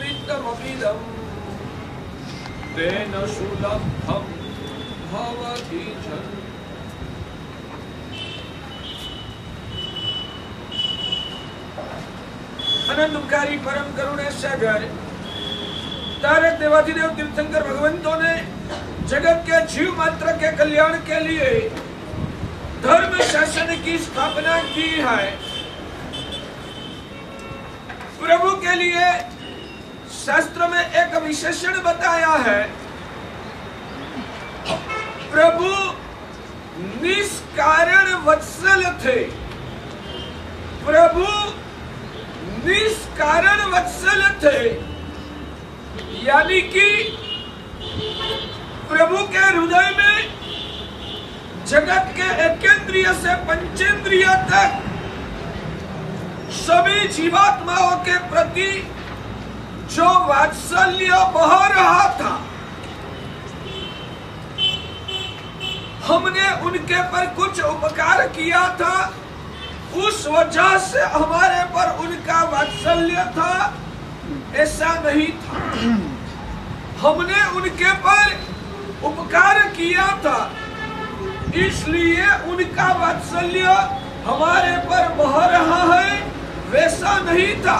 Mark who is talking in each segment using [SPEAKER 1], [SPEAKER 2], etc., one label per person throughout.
[SPEAKER 1] निमित्तमभिदं तेन सुलभं भवति जन। आनंदकारी परम करुणे सागर तारक देवाधिदेव तीर्थंकर भगवंतों ने जगत के जीव मात्र के कल्याण के लिए धर्म शासन की स्थापना की है। प्रभु के लिए शास्त्र में एक विशेषण बताया है, प्रभु निष्कारण वत्सल थे। प्रभु निष्कारण वत्सल थे, यानी कि प्रभु के हृदय में जगत के एकेंद्रिय से पंचेंद्रिय तक सभी जीवात्माओं के प्रति जो वात्सल्य बह रहा था, हमने उनके पर कुछ उपकार किया था, उस वजह से हमारे पर उनका वात्सल्य था, ऐसा नहीं था। हमने उनके पर उपकार किया था, इसलिए उनका वात्सल्य हमारे पर बह रहा है, वैसा नहीं था।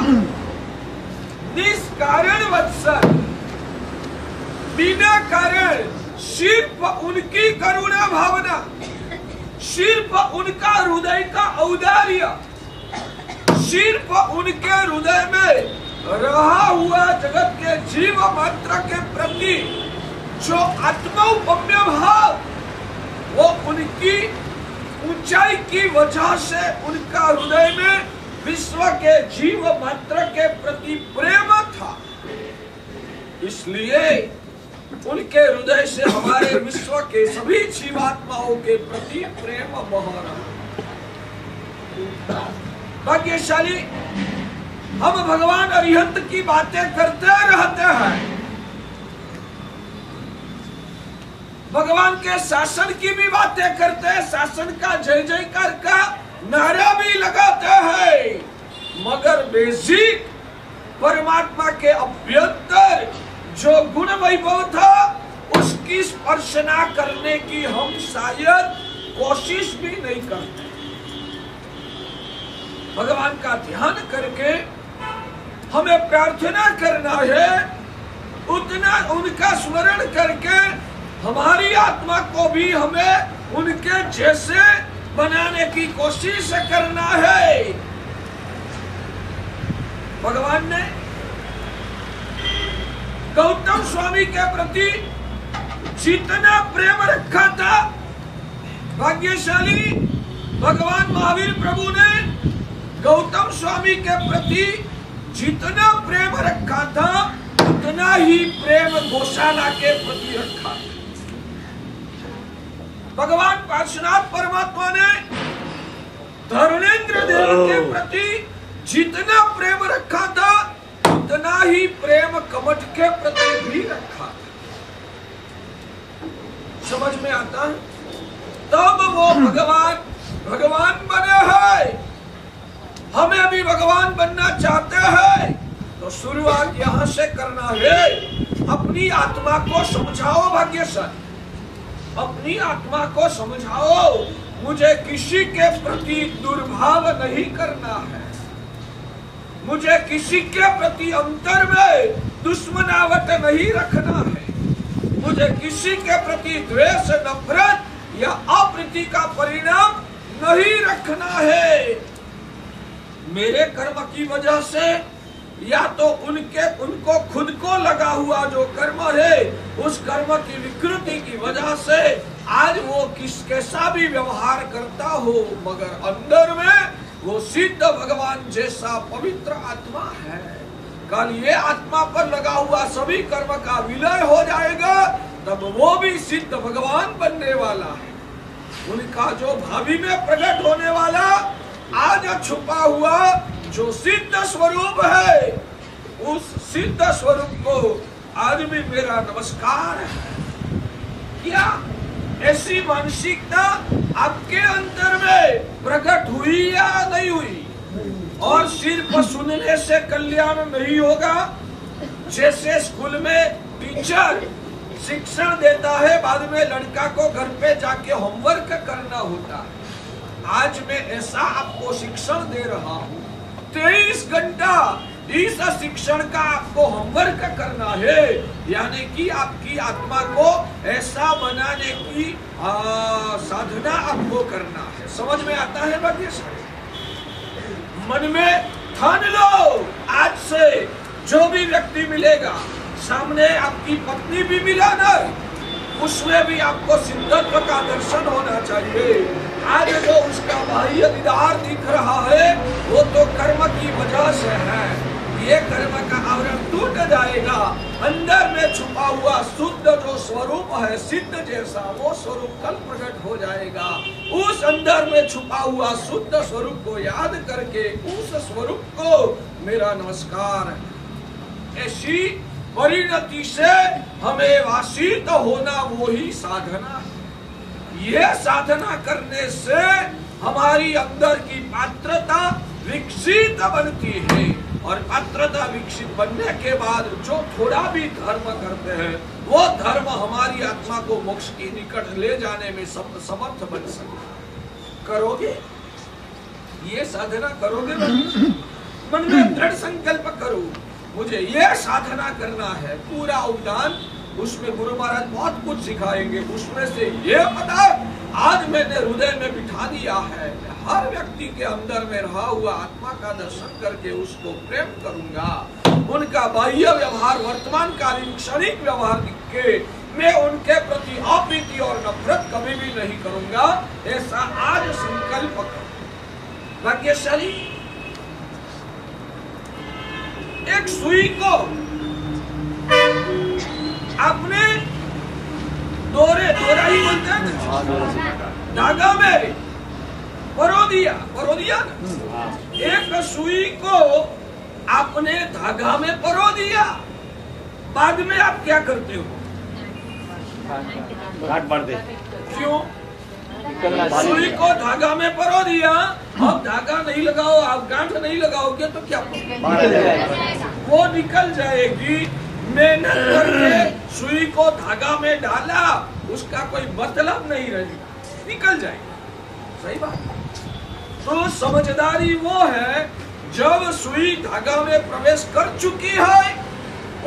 [SPEAKER 1] निष्कारण वत्सल, बिना कारण, सिर्फ उनकी करुणा भावना, सिर्फ उनका हृदय का औदार्य, सिर्फ उनके हृदय में रहा हुआ जगत के जीव मात्र के प्रति जो आत्मौपम्य भाव, वो उनकी ऊंचाई की वजह से उनका हृदय में विश्व के जीव मात्र के प्रति प्रेम था, इसलिए उनके हृदय से हमारे विश्व के सभी जीवात्माओं के प्रति प्रेम बह रहा। भाग्यशाली हम भगवान अरिहंत की बातें करते रहते हैं, भगवान के शासन की भी बातें करते हैं, शासन का जय जयकार का नारा भी लगाते हैं, मगर बेसिक परमात्मा के अभ्यंतर जो गुण वैभव था उसकी स्पर्शना करने की हम शायद कोशिश भी नहीं करते। भगवान का ध्यान करके हमें प्रार्थना करना है, उतना उनका स्मरण करके हमारी आत्मा को भी हमें उनके जैसे बनाने की कोशिश करना है। भगवान ने गौतम स्वामी के प्रति जितना प्रेम रखा था, भाग्यशाली भगवान महावीर प्रभु ने गौतम स्वामी के प्रति जितना प्रेम रखा था, उतना ही प्रेम गौशाला के प्रति रखा। भगवान पार्श्वनाथ परमात्मा ने धर्मेंद्र देव के प्रति जितना प्रेम रखा था, उतना ही प्रेम कमठ के प्रति भी रखा था। समझ में आता है? तब वो भगवान बने हैं। हमें भी भगवान बनना चाहते हैं तो शुरुआत यहां से करना है। अपनी आत्मा को समझाओ भाग्यशाली, अपनी आत्मा को समझाओ, मुझे किसी के प्रति दुर्भाव नहीं करना है, मुझे किसी के प्रति अंतर में दुश्मनावट नहीं रखना है, मुझे किसी के प्रति द्वेष, नफरत या अप्रीति का परिणाम नहीं रखना है। मेरे कर्म की वजह से या तो उनको खुद को लगा हुआ जो कर्म है, उस कर्म की विकृति की वजह से आज वो कैसा भी व्यवहार करता हो, मगर अंदर में वो सिद्ध भगवान जैसा पवित्र आत्मा है। कल ये आत्मा पर लगा हुआ सभी कर्म का विलय हो जाएगा, तब वो भी सिद्ध भगवान बनने वाला है। उनका जो भावी में प्रकट होने वाला आज छुपा हुआ जो सिद्ध स्वरूप है, उस सिद्ध स्वरूप को आज भी मेरा नमस्कार है। क्या ऐसी मानसिकता आपके अंदर में प्रकट हुई या नहीं हुई? और सिर्फ सुनने से कल्याण नहीं होगा, जैसे स्कूल में टीचर शिक्षण देता है, बाद में लड़का को घर पे जाके होमवर्क करना होता है, आज मैं ऐसा आपको शिक्षण दे रहा हूँ। 23 घंटा इस शिक्षण का आपको होमवर्क करना है, यानी कि आपकी आत्मा को ऐसा बनाने की साधना आपको करना है। समझ में आता है बात? मन में ठान लो, आज से जो भी व्यक्ति मिलेगा, सामने आपकी पत्नी भी मिला ना, उसमें भी आपको सिद्धत्व का दर्शन होना चाहिए। आज जो उसका बाह्य दीदार दिख रहा है वो तो कर्म की वजह से है। ये कर्म का आवरण टूट जाएगा, अंदर में छुपा हुआ शुद्ध जो स्वरूप है सिद्ध जैसा, वो स्वरूप कल प्रकट हो जाएगा। उस अंदर में छुपा हुआ शुद्ध स्वरूप को याद करके उस स्वरूप को मेरा नमस्कार। ऐसी परिणति से हमें वासित होना वो ही साधना है। ये साधना करने से हमारी अंदर की पात्रता विकसित बनती है, और पात्रता विकसित बनने के बाद जो थोड़ा भी धर्म करते हैं वो धर्म हमारी आत्मा को मोक्ष की निकट ले जाने में समर्थ बन सकता। करोगे ये साधना? करोगे? मन में दृढ़ संकल्प करो, मुझे ये साधना करना है, पूरा उद्यान उसमें गुरु महाराज बहुत कुछ सिखाएंगे। उसमें से ये पता आज मैंने हृदय में बिठा दिया है, हर व्यक्ति के अंदर में रहा हुआ आत्मा का दर्शन करके उसको प्रेम करूंगा। उनका बाह्य व्यवहार, वर्तमान कालीन क्षणिक व्यवहार दिख के मैं उनके प्रति अप्रीति और नफरत कभी भी नहीं करूंगा, ऐसा आज संकल्प करो। भाग्यशाली एक सुई को आपने दोरा ही बोलते हैं, धागा में परो दिया ना। एक सुई को आपने धागा में परो दिया, बाद में आप क्या करते हो?
[SPEAKER 2] गांठ बांध दे।
[SPEAKER 1] क्यों? सुई को धागा में परो दिया, अब धागा नहीं लगाओ, आप गांठ नहीं लगाओगे तो क्या वो निकल जाएगी। मेहनत करके सुई को धागा में डाला, उसका कोई मतलब नहीं रहेगा, निकल जाएगा। सही बात। तो समझदारी वो है जब सुई धागा में प्रवेश कर चुकी है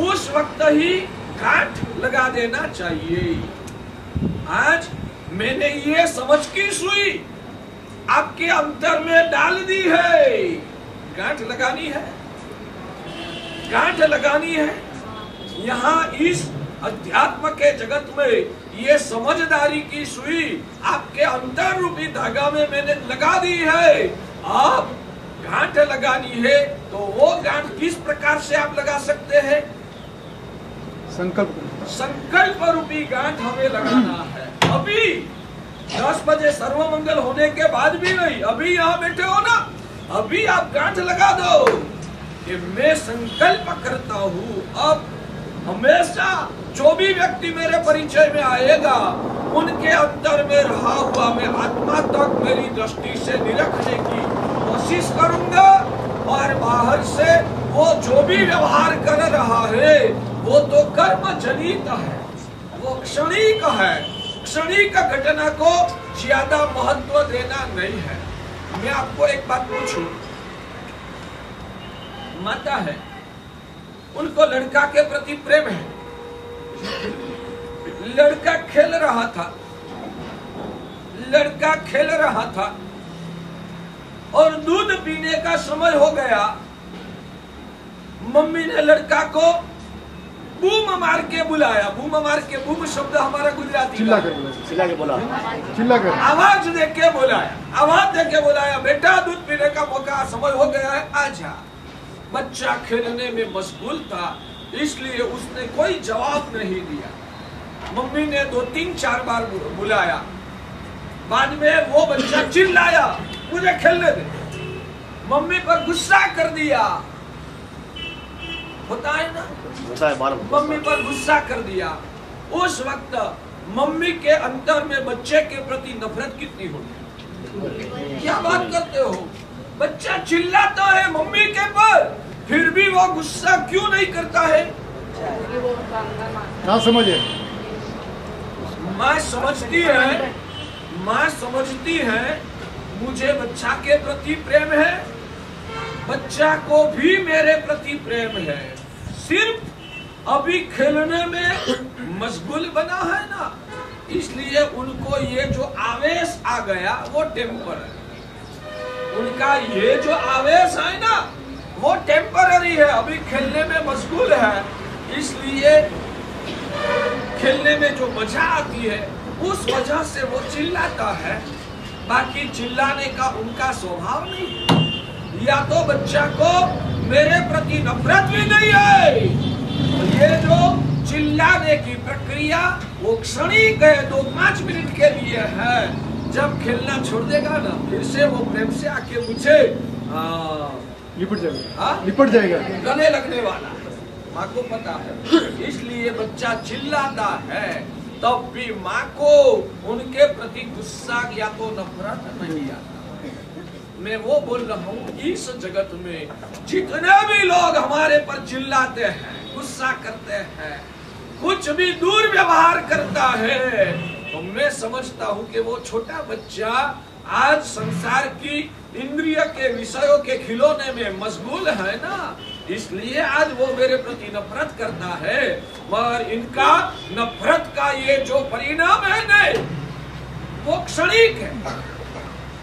[SPEAKER 1] उस वक्त ही गांठ लगा देना चाहिए। आज मैंने ये समझ की सुई आपके अंतर में डाल दी है, गांठ लगानी है, गांठ लगानी है। यहाँ इस अध्यात्म के जगत में ये समझदारी की सुई आपके अंतर रूपी धागा में मैंने लगा दी है। अब गांठ लगानी है तो वो गांठ किस प्रकार से आप लगा सकते हैं? संकल्प रूपी गांठ हमें लगाना है। अभी 10 बजे सर्वमंगल होने के बाद भी नहीं, अभी यहाँ बैठे हो ना, अभी आप गांठ लगा दो कि मैं संकल्प करता हूँ अब हमेशा जो भी व्यक्ति मेरे परिचय में आएगा उनके अंदर में रहा हुआ मैं आत्मा तक मेरी दृष्टि से निरखने की कोशिश करूंगा, और बाहर से वो जो भी व्यवहार कर रहा है वो तो कर्म जनित है, वो क्षणिक है। क्षणिक घटना को ज्यादा महत्व देना नहीं है। मैं आपको एक बात पूछूं, माता है, उनको लड़का के प्रति प्रेम है, लड़का खेल रहा था और दूध पीने का समय हो गया। मम्मी ने लड़का को बूम मार के बुलाया। बूम शब्द हमारा गुजराती
[SPEAKER 2] चिल्ला के बोला,
[SPEAKER 1] आवाज दे के बुलाया, बेटा दूध पीने का मौका समय हो गया है, आजा। बच्चा खेलने में मशगूल था, इसलिए उसने कोई जवाब नहीं दिया। मम्मी ने 2-3-4 बार बुलाया, बाद में वो बच्चा चिल्लाया, मुझे खेलने दे। मम्मी पर गुस्सा कर दिया, होता है ना, मम्मी पर गुस्सा कर दिया। उस वक्त मम्मी के अंतर में बच्चे के प्रति नफरत कितनी होगी? क्या बात करते हो? बच्चा चिल्लाता है मम्मी के पर, फिर भी वो गुस्सा क्यों नहीं करता है?
[SPEAKER 2] ना समझे।
[SPEAKER 1] माँ समझती है मुझे बच्चा के प्रति प्रेम है, बच्चा को भी मेरे प्रति प्रेम है, सिर्फ अभी खेलने में मशगूल बना है ना, इसलिए उनको ये जो आवेश आ गया वो टेम्पररी, उनका ये जो आवेश है ना वो टेम्पररी है, अभी खेलने में मशगूल है, इसलिए खेलने में जो मजा आती है उस वजह से वो चिल्लाता है, बाकी चिल्लाने का उनका स्वभाव नहीं है। या तो बच्चा को मेरे प्रति नफरत भी नहीं है, ये जो चिल्लाने की प्रक्रिया वो क्षणिक है, 2-5 मिनट के लिए है, जब खेलना छोड़ देगा ना फिर से वो प्रेम से आके मुझे
[SPEAKER 2] लिपट जाएगा,
[SPEAKER 1] गले लगने वाला है, माँ को पता है, इसलिए बच्चा चिल्लाता है, तब भी माँ को उनके प्रति गुस्सा या तो नफरत नहीं आता। मैं वो बोल रहा हूँ, इस जगत में जितने भी लोग हमारे पर चिल्लाते हैं, गुस्सा करते हैं, कुछ भी दुर्व्यवहार करता है, तो मैं समझता हूँ कि वो छोटा बच्चा आज संसार की इंद्रिय के विषयों के खिलौने में मशगूल है ना, इसलिए आज वो मेरे प्रति नफरत करता है, मगर इनका नफरत का ये जो परिणाम है ना वो क्षणिक है।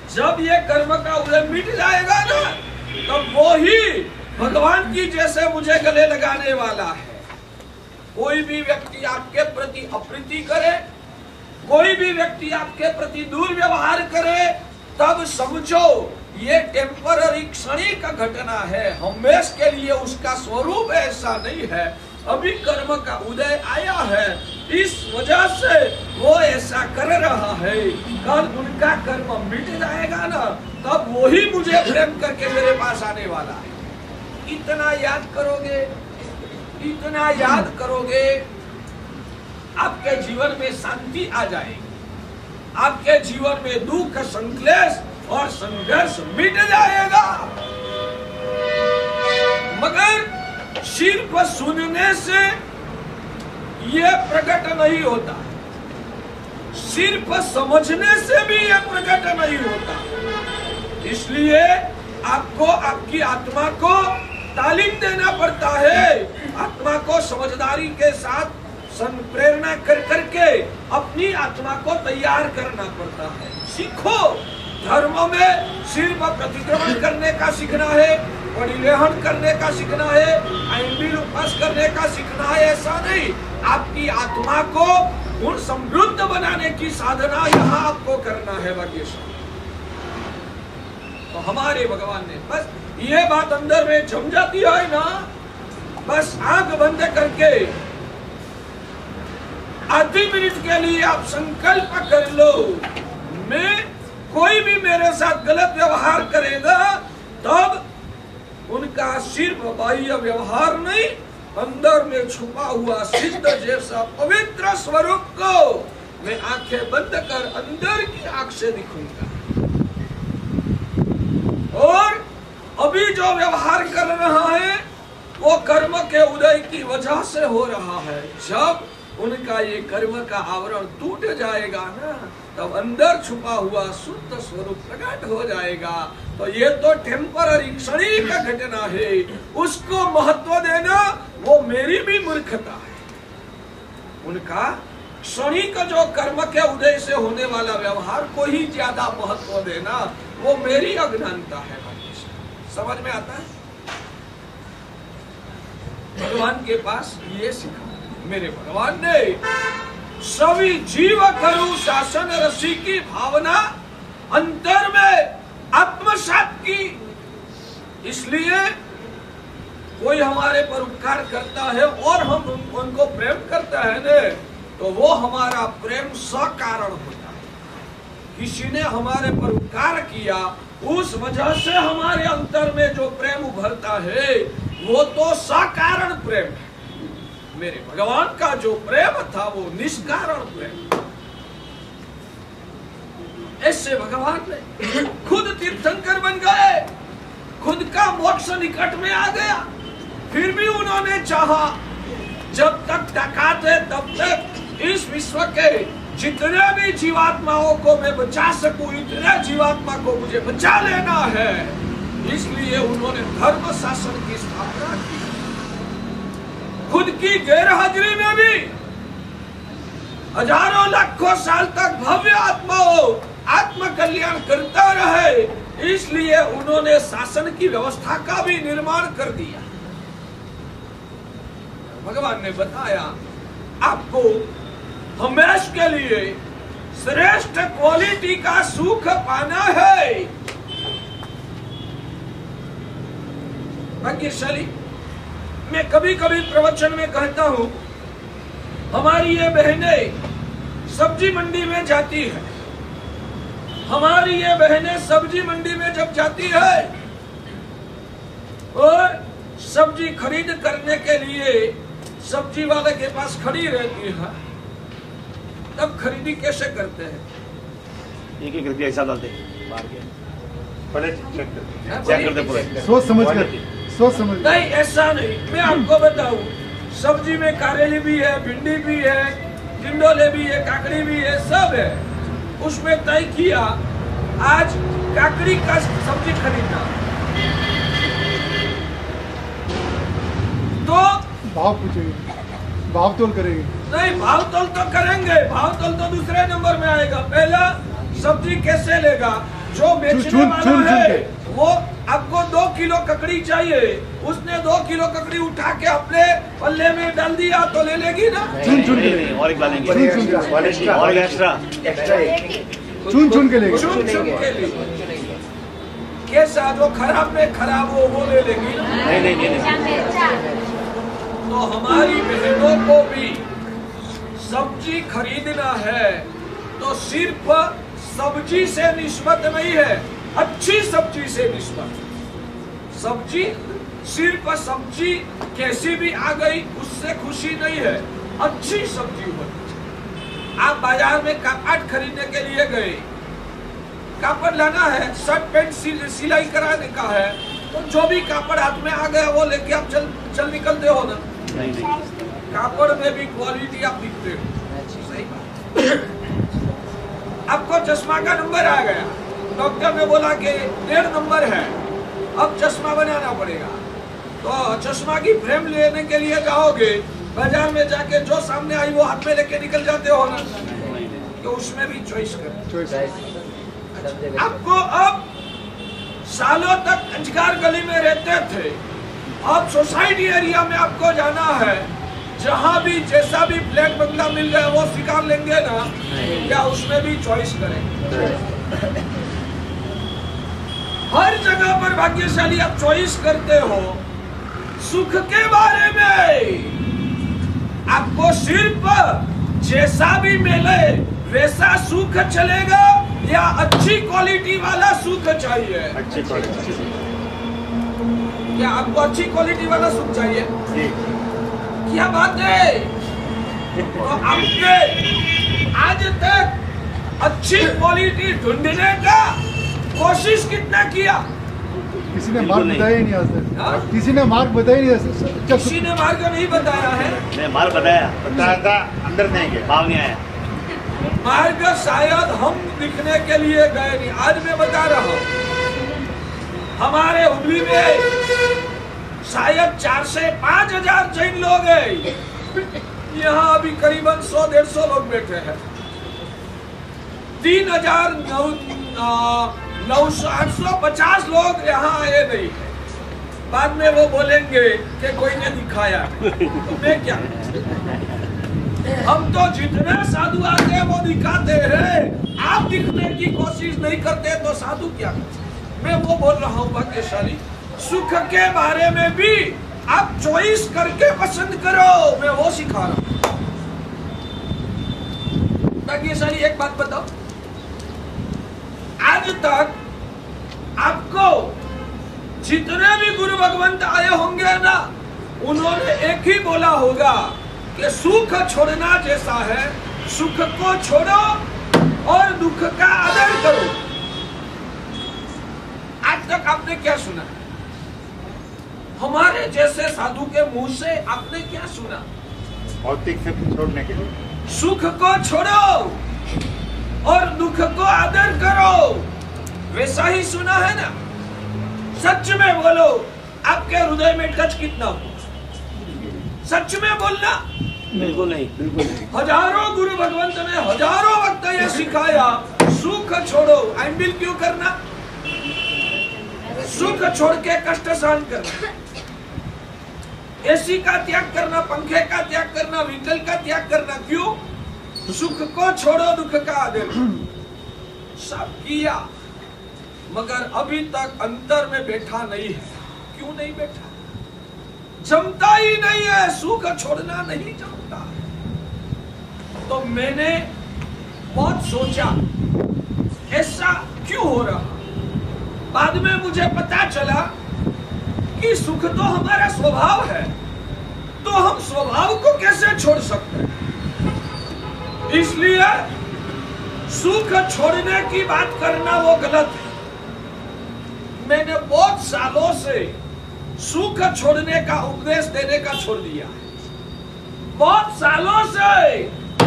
[SPEAKER 1] जब ये कर्म का उदय मिट जाएगा ना तब वो ही भगवान की जैसे मुझे गले लगाने वाला है। कोई भी व्यक्ति आपके प्रति अप्रीति करे, कोई भी व्यक्ति आपके प्रति दुर्व्यवहार करे, तब समझो ये टेम्पररी क्षणिक घटना है, हमेशा के लिए उसका स्वरूप ऐसा नहीं है, अभी कर्म का उदय आया है, इस वजह से वो ऐसा कर रहा है, कल उनका कर्म मिट जाएगा ना तब वो ही मुझे प्रेम करके मेरे पास आने वाला है। इतना याद करोगे, इतना याद करोगे, आपके जीवन में शांति आ जाएगी, आपके जीवन में दुख, संक्लेश और संघर्ष मिट जाएगा। मगर सिर्फ सुनने से ये प्रकट नहीं होता, सिर्फ समझने से भी ये प्रकट नहीं होता, इसलिए आपको आपकी आत्मा को तालीम देना पड़ता है, आत्मा को समझदारी के साथ प्रेरणा कर करके अपनी आत्मा को तैयार करना पड़ता है। सीखो, धर्म में सिर्फ प्रतिक्रमण करने का सीखना है, परिलेहन करने का सीखना है, ऐंबिल उपास करने का सीखना है, ऐसा नहीं, आपकी आत्मा को गुण समृद्ध बनाने की साधना यहाँ आपको करना है। तो हमारे भगवान ने बस ये बात अंदर में जम जाती है ना, बस आंख बंद करके आधे मिनट के लिए आप संकल्प कर लो, मैं कोई भी मेरे साथ गलत व्यवहार करेगा तब उनका सिर्फ बाह्य व्यवहार नहीं, अंदर में छुपा हुआ सिद्ध जैसा पवित्र स्वरूप को मैं आंखें बंद कर अंदर की आंख से दिखूंगा। और अभी जो व्यवहार कर रहा है वो कर्म के उदय की वजह से हो रहा है। जब उनका ये कर्म का आवरण टूट जाएगा ना तब अंदर छुपा हुआ शुद्ध स्वरूप प्रकट हो जाएगा। तो ये तो टेम्पररी क्षणिक घटना है, उसको महत्व देना वो मेरी भी मूर्खता है। उनका क्षणिक जो कर्म के उदय से होने वाला व्यवहार को ही ज्यादा महत्व देना वो मेरी अज्ञानता है। समझ में आता है? भगवान के पास ये सीखा मेरे भगवान ने, सभी जीव करू शासन रसी की भावना अंतर में आत्मसात की। इसलिए कोई हमारे पर उपकार करता है और हम उनको प्रेम करते हैं ने तो वो हमारा प्रेम सकारण होता है। किसी ने हमारे पर उपकार किया, उस वजह से हमारे अंतर में जो प्रेम उभरता है वो तो सकारण प्रेम है। मेरे भगवान का जो प्रेम था वो निष्कारण प्रेम। ऐसे भगवान ने खुद तीर्थंकर बन गए, खुद का मोक्ष निकट में आ गया, फिर भी उन्होंने चाहा जब तक ताकत है तब तक इस विश्व के जितने भी जीवात्माओं को मैं बचा सकूं, इतने जीवात्मा को मुझे बचा लेना है। इसलिए उन्होंने धर्म शासन की स्थापना की। खुद की गैरहाजिरी में भी हजारों लाखों साल तक भव्य आत्माओं आत्म कल्याण करता रहे, इसलिए उन्होंने शासन की व्यवस्था का भी निर्माण कर दिया। भगवान ने बताया आपको हमेशा के लिए श्रेष्ठ क्वालिटी का सुख पाना है। भाग्यशाली, मैं कभी कभी प्रवचन में कहता हूं, हमारी ये बहनें सब्जी मंडी में जाती है। हमारी ये बहनें सब्जी मंडी में जब जाती है और सब्जी खरीद करने के लिए सब्जी वाले के पास खड़ी रहती है, तब खरीदी कैसे करते हैं?
[SPEAKER 3] एक एक रुपया हिसाब डालते पहले चेक करते पूरे
[SPEAKER 2] सोच समझ कर
[SPEAKER 1] नहीं, ऐसा नहीं। मैं आपको बताऊं, सब्जी में करेली भी है, भिंडी भी है, टिंडोले भी है, काकड़ी भी है, सब है। उसमें तय किया आज काकड़ी का सब्जी खरीदना, तो
[SPEAKER 2] भाव पूछेंगे, भाव तोल करेंगे।
[SPEAKER 1] नहीं, भाव तोल तो करेंगे, भाव तोल तो दूसरे नंबर में आएगा। पहला सब्जी कैसे लेगा? जो बेचने वाला है वो आपको 2 किलो ककड़ी चाहिए, उसने 2 किलो ककड़ी उठा के अपने पल्ले में डाल दिया तो ले लेगी ना?
[SPEAKER 2] चुन चुन के
[SPEAKER 3] और एक डालेंगे, और एक्स्ट्रा
[SPEAKER 2] चुन चुन के लेंगे।
[SPEAKER 1] चुन चुन के लिए कैसा? जो खराब में खराब हो वो ले लेगी ना?
[SPEAKER 3] नहीं।
[SPEAKER 1] तो हमारी बहनों को भी सब्जी खरीदना है तो सिर्फ सब्जी से निस्बत नहीं है, अच्छी सब्जी से निस्बत। सब्जी सिर्फ सब्जी कैसी भी आ गई उससे खुशी नहीं है, अच्छी सब्जी होनी। आप बाजार में कपड़ा खरीदने के लिए गए, कपड़ा लाना है, शर्ट पैंट सिलाई कराने का है, तो जो भी कपड़ा हाथ में आ गया वो लेके आप चल निकलते हो ना? कापड़ में भी क्वालिटी आप दिखते हो। सही बात। आपको चश्मा का नंबर आ गया, डॉक्टर ने बोला कि 1.5 नंबर है, अब चश्मा बनाना पड़ेगा। तो चश्मा की फ्रेम लेने के लिए जाओगे, बाजार में जाके जो सामने आई वो हाथ में लेके निकल जाते हो ना? तो उसमें भी चॉइस कर। आपको अब सालों तक अंजकार गली में रहते थे, अब सोसाइटी एरिया में आपको जाना है, जहां भी जैसा भी फ्लैट बंगला मिल जाए वो स्वीकार लेंगे ना? क्या उसमें भी चॉइस करेंगे? हर जगह पर भाग्यशाली आप चॉइस करते हो। सुख के बारे में आपको सिर्फ जैसा भी मिले वैसा सुख चलेगा या अच्छी क्वालिटी वाला सुख चाहिए?
[SPEAKER 3] अच्छी क्वालिटी।
[SPEAKER 1] क्या आपको अच्छी क्वालिटी वाला सुख चाहिए? क्या बात है? तो आपने आज तक अच्छी क्वालिटी ढूंढने का कोशिश कितना किया?
[SPEAKER 2] किसी ने मार्ग बताया ही नहीं आज तक। किसी ने मार्ग बताया ही नहीं।
[SPEAKER 1] किसी ने मार्ग नहीं बताया है।
[SPEAKER 3] मैं मार्ग बताया था, अंदर नहीं गए, भाव नहीं आया।
[SPEAKER 1] मार्ग शायद हम दिखने के लिए गए नहीं। आज मैं बता रहा हूँ, हमारे हुबली में शायद 4 से 5 हजार जैन लोग हैं। यहाँ अभी करीबन 100-150 लोग बैठे हैं। 850 लोग यहाँ आए नहीं है। बाद में वो बोलेंगे कि कोई ने दिखाया, तो मैं क्या? हम तो जितने साधु आते हैं वो दिखाते हैं, आप दिखने की कोशिश नहीं करते तो साधु क्या करते? मैं वो बोल रहा हूँ भाग्यशाली, सुख के बारे में भी आप चॉइस करके पसंद करो, मैं वो सिखा रहा हूँ। भाग्यशाली, एक बात बताओ, आज तक आपको जितने भी गुरु भगवंत आए होंगे ना, उन्होंने एक ही बोला होगा कि सुख छोड़ना जैसा है, सुख को छोड़ो और दुख का आदर करो। आज तक आपने क्या सुना? हमारे जैसे साधु के मुंह से आपने क्या सुना?
[SPEAKER 3] भौतिक से छोड़ने के लिए।
[SPEAKER 1] सुख को छोड़ो और दुख को आदर करो। वैसा ही सुना है ना? सच में बोलो, आपके हृदय में टच कितना हो? सच में बोलना।
[SPEAKER 3] बिल्कुल नहीं, बिल्कुल नहीं।
[SPEAKER 1] हजारों गुरु भगवंत ने हजारों वक्त ये सिखाया, सुख छोड़ो। एम्बिल क्यों करना? सुख छोड़ के कष्ट सहन करना, एसी का त्याग करना, पंखे का त्याग करना, व्हीकल का त्याग करना। क्यों? सुख को छोड़ो, दुख का आदर। सब किया, मगर अभी तक अंतर में बैठा नहीं है। क्यों नहीं बैठा? जमता ही नहीं है, सुख छोड़ना नहीं जमता। तो मैंने बहुत सोचा ऐसा क्यों हो रहा। बाद में मुझे पता चला कि सुख तो हमारा स्वभाव है, तो हम स्वभाव को कैसे छोड़ सकते हैं? इसलिए सुख छोड़ने की बात करना वो गलत है। मैंने बहुत सालों से सुख छोड़ने का उपदेश देने का छोड़ दिया है। बहुत सालों से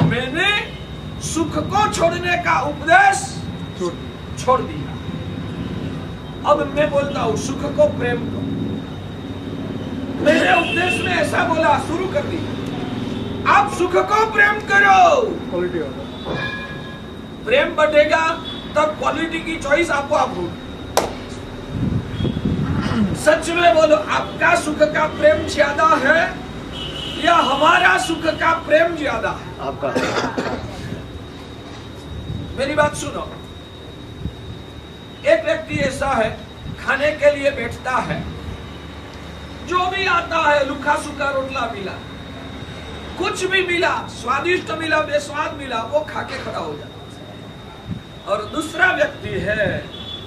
[SPEAKER 1] मैंने सुख को छोड़ने का उपदेश छोड़ दिया। अब मैं बोलता हूं सुख को प्रेम करो। मेरे उपदेश में ऐसा बोला, शुरू कर दिया, आप सुख को प्रेम करो।
[SPEAKER 2] क्वालिटी होगा,
[SPEAKER 1] प्रेम बढ़ेगा तब क्वालिटी की चॉइस आपको आप होगी। सच में बोलो, आपका सुख का प्रेम ज्यादा है या हमारा सुख का प्रेम ज्यादा है?
[SPEAKER 3] आपका।
[SPEAKER 1] मेरी बात सुनो। एक व्यक्ति ऐसा है, खाने के लिए बैठता है, जो भी आता है, लुखा सूखा रोटला मिला, कुछ भी मिला, स्वादिष्ट मिला, बेस्वाद मिला, वो खा के खड़ा हो जाता है। और दूसरा व्यक्ति है,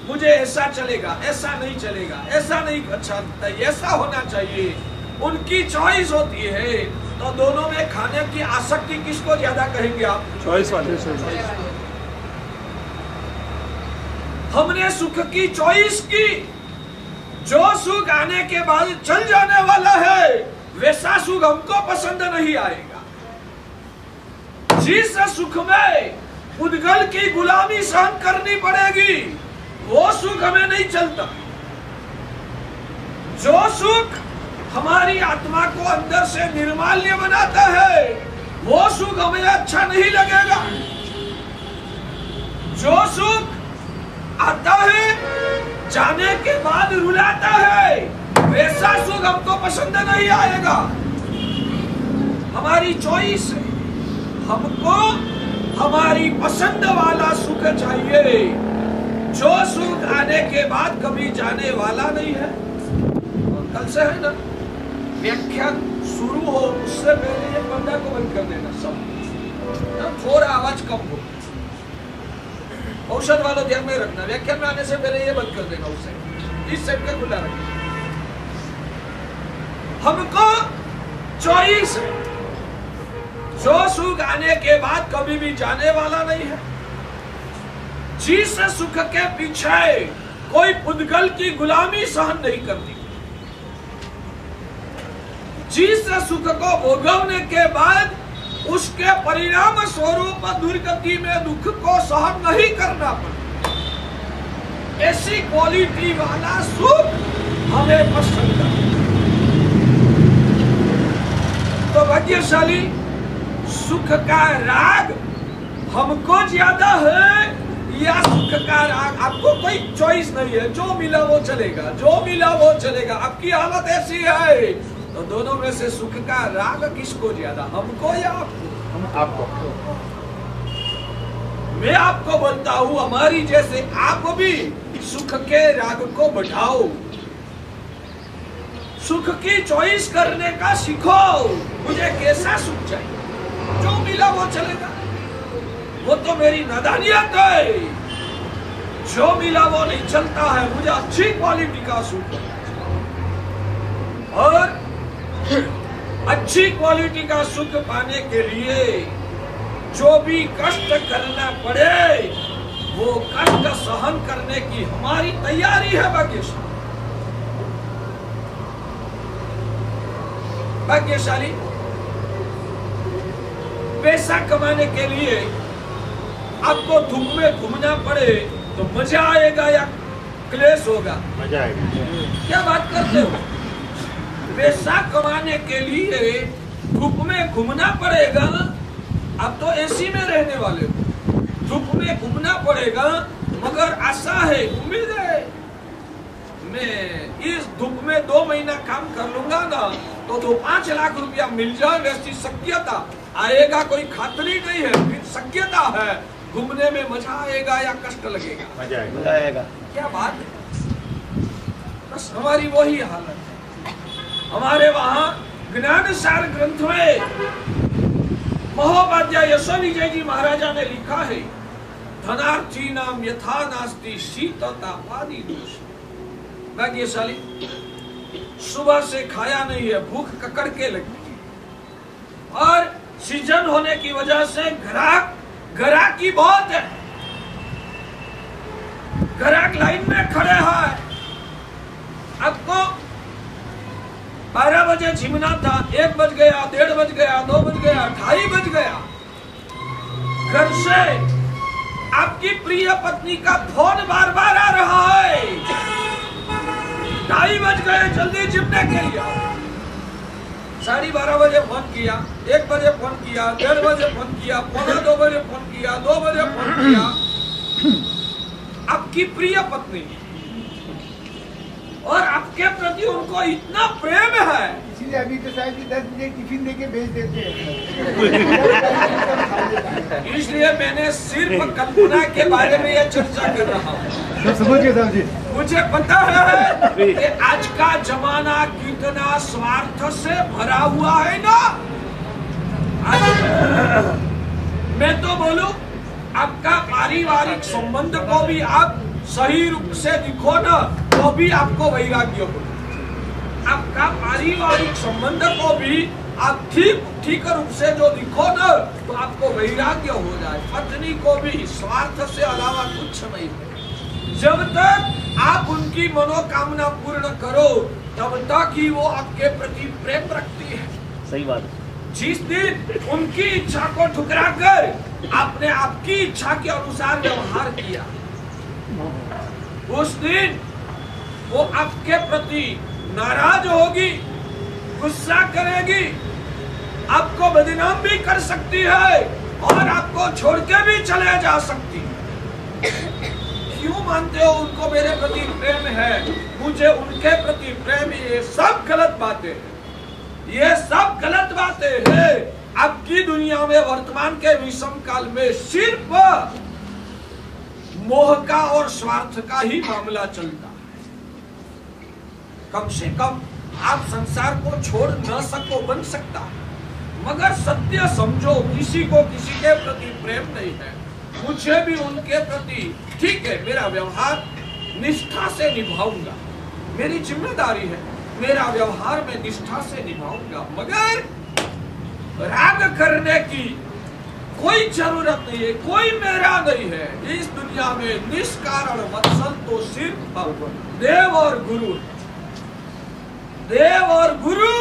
[SPEAKER 1] मुझे ऐसा चलेगा, ऐसा नहीं चलेगा, ऐसा नहीं अच्छा लगता, ऐसा होना चाहिए, उनकी चॉइस होती है। तो दोनों में खाने की आसक्ति किसको ज्यादा कहेंगे आप?
[SPEAKER 3] चॉइस वाले।
[SPEAKER 1] हमने सुख की चॉइस की, जो सुख आने के बाद चल जाने वाला है, वैसा सुख हमको पसंद नहीं आएगा। जिस सुख में उद्गल की गुलामी सहन करनी पड़ेगी, वो सुख हमें नहीं चलता। जो सुख हमारी आत्मा को अंदर से निर्माल्य बनाता है, वो सुख हमें अच्छा नहीं लगेगा। जो सुख आता है, जाने के बाद रुलाता है, वैसा सुख हमको पसंद नहीं आएगा। हमारी चॉइस है, हमको हमारी पसंद वाला सुख चाहिए, जो सुख आने के बाद कभी जाने वाला नहीं है। और कल से है ना व्याख्यान शुरू हो, उससे पहले ये पर्दा को बंद कर देना सब, थोड़ा आवाज कम हो। औषध वालों ध्यान में रखना, व्याख्यान में आने से पहले ये बंद कर देना, उससे इस सेट का खुला रखना। हमको चॉइस है, जो सुख आने के बाद कभी भी जाने वाला नहीं है। जिस सुख के पीछे कोई पुद्गल की गुलामी सहन नहीं करती, जिस सुख को भोगवने के बाद उसके परिणाम स्वरूप दुर्गति में दुख को सहन नहीं करना पड़ता, ऐसी क्वालिटी वाला सुख हमें पसंद है। तो भाग्यशाली सुख का राग हमको ज्यादा है या सुख का राग? आपको कोई चॉइस नहीं है, जो मिला वो चलेगा, जो मिला वो चलेगा। आपकी हालत ऐसी है, तो दोनों में से सुख का राग किसको ज्यादा, हमको या आपको?
[SPEAKER 3] आपको।
[SPEAKER 1] मैं आपको बोलता हूं, हमारी जैसे आप भी सुख के राग को बढ़ाओ, सुख की चॉइस करने का सीखो। मुझे कैसा सुख चाहिए, जो मिला वो चलेगा, वो तो मेरी नादानियत है। जो मिला वो नहीं चलता है, मुझे अच्छी क्वालिटी का सुख और अच्छी क्वालिटी का सुख पाने के लिए जो भी कष्ट करना पड़े, वो कष्ट सहन करने की हमारी तैयारी है। भाग्यशाली पैसा कमाने के लिए आपको धूप में घूमना पड़े तो मजा आएगा या क्लेश होगा?
[SPEAKER 3] मजा आएगा।
[SPEAKER 1] क्या बात करते हो? पैसा कमाने के लिए धूप में घूमना पड़ेगा। अब तो एसी में रहने वाले हो, धूप में घूमना पड़ेगा, मगर आशा है, उम्मीद है, मैं इस धूप में 2 महीना काम कर लूंगा ना तो 5 लाख रुपया मिल जाएगा। ऐसी शक्यता आएगा, कोई खातरी नहीं है, फिर शक्यता है। घूमने में मजा आएगा या कष्ट लगेगा?
[SPEAKER 3] मजा आएगा।
[SPEAKER 1] क्या बात है। बस हमारी वही हालत है। हमारे वहां ज्ञान सार ग्रंथ में महोपाध्याय यशो विजय जी महाराजा ने लिखा है, धनार्थी नाम यथा नास्ति शीततापादि दोष। भाग्यशाली सुबह से खाया नहीं है, भूख ककड़ के लगती है, और सीजन होने की वजह से ग्राहकी बहुत है। ग्राहक लाइन में खड़े हैं। आपको 12 बजे झिमना था, 1 बज गया, 1:30 बज गया, 2 बज गया, 2:30 बज गया। घर से आपकी प्रिय पत्नी का फोन बार बार आ रहा है, 2:30 बज गए, जल्दी झिमने के लिए। 12:30 बजे फोन किया, 1 बजे फोन किया, 1:30 बजे फोन किया, 1:45 बजे फोन किया, 2 बजे फोन किया। आपकी प्रिय पत्नी और आपके प्रति उनको इतना प्रेम है,
[SPEAKER 4] इसलिए अभी तो शायद 10 बजे टिफिन देके भेज देते हैं।
[SPEAKER 1] इसलिए मैंने सिर्फ कल्पना के बारे में यह चर्चा कर रहा हूँ।
[SPEAKER 2] समझ गए साहब जी। मुझे
[SPEAKER 1] पता है कि आज का जमाना कितना स्वार्थ से भरा हुआ है ना। मैं तो बोलूं, आपका पारिवारिक संबंध को भी आप सही रूप से दिखो ना तो भी आपको वैराग्य हो। आपका पारिवारिक संबंध को भी आप ठीक रूप से जो दिखो ना तो आपको वैराग्य हो जाए। पत्नी को भी स्वार्थ से अलावा कुछ नहीं है। जब तक आप उनकी मनोकामना पूर्ण करो तब तक ही वो आपके प्रति प्रेम रखती है।
[SPEAKER 3] सही बात।
[SPEAKER 1] जिस दिन उनकी इच्छा को ठुकरा कर आपने आपकी इच्छा के अनुसार व्यवहार किया, उस दिन वो आपके प्रति नाराज होगी, गुस्सा करेगी, आपको बदनाम भी कर सकती है और आपको छोड़ के भी चले जा सकती है। क्यों मानते हो उनको मेरे प्रति प्रेम है, मुझे उनके प्रति प्रेम? ये सब गलत बातें हैं, ये सब गलत बातें हैं। आपकी दुनिया में वर्तमान के विषम काल में सिर्फ मोह का और स्वार्थ का ही मामला चलता है। कम से कम आप संसार को छोड़ न सको, बन सकता, मगर सत्य समझो, किसी को किसी के प्रति प्रेम नहीं है। मुझे भी उनके प्रति ठीक है, मेरा व्यवहार निष्ठा से निभाऊंगा, मेरी जिम्मेदारी है, मेरा व्यवहार में निष्ठा से निभाऊंगा, मगर राग करने की कोई जरूरत नहीं है, कोई मेरा नहीं है। इस दुनिया में निष्कारण वत्सल तो सिर्फ देव और गुरु, देव और गुरु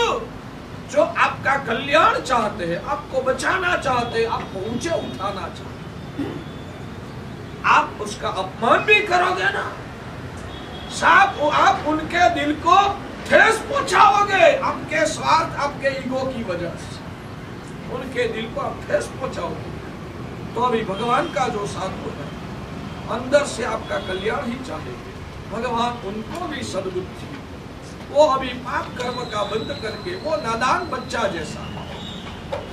[SPEAKER 1] जो आपका कल्याण चाहते हैं, आपको बचाना चाहते हैं, आपको ऊंचे उठाना चाहते हैं। आप उसका अपमान भी करोगे ना, साफ आप उनके दिल को ठेस पहुंचाओगे, आपके स्वार्थ, आपके ईगो की वजह से उनके दिल को आप ठेस पहुंचाओगे। तो अभी भगवान का जो साथ होता है, अंदर से आपका कल्याण ही चाहेंगे। भगवान उनको भी सद्बुद्धि, वो अभी पाप कर्म का बंद करके, वो नादान बच्चा जैसा,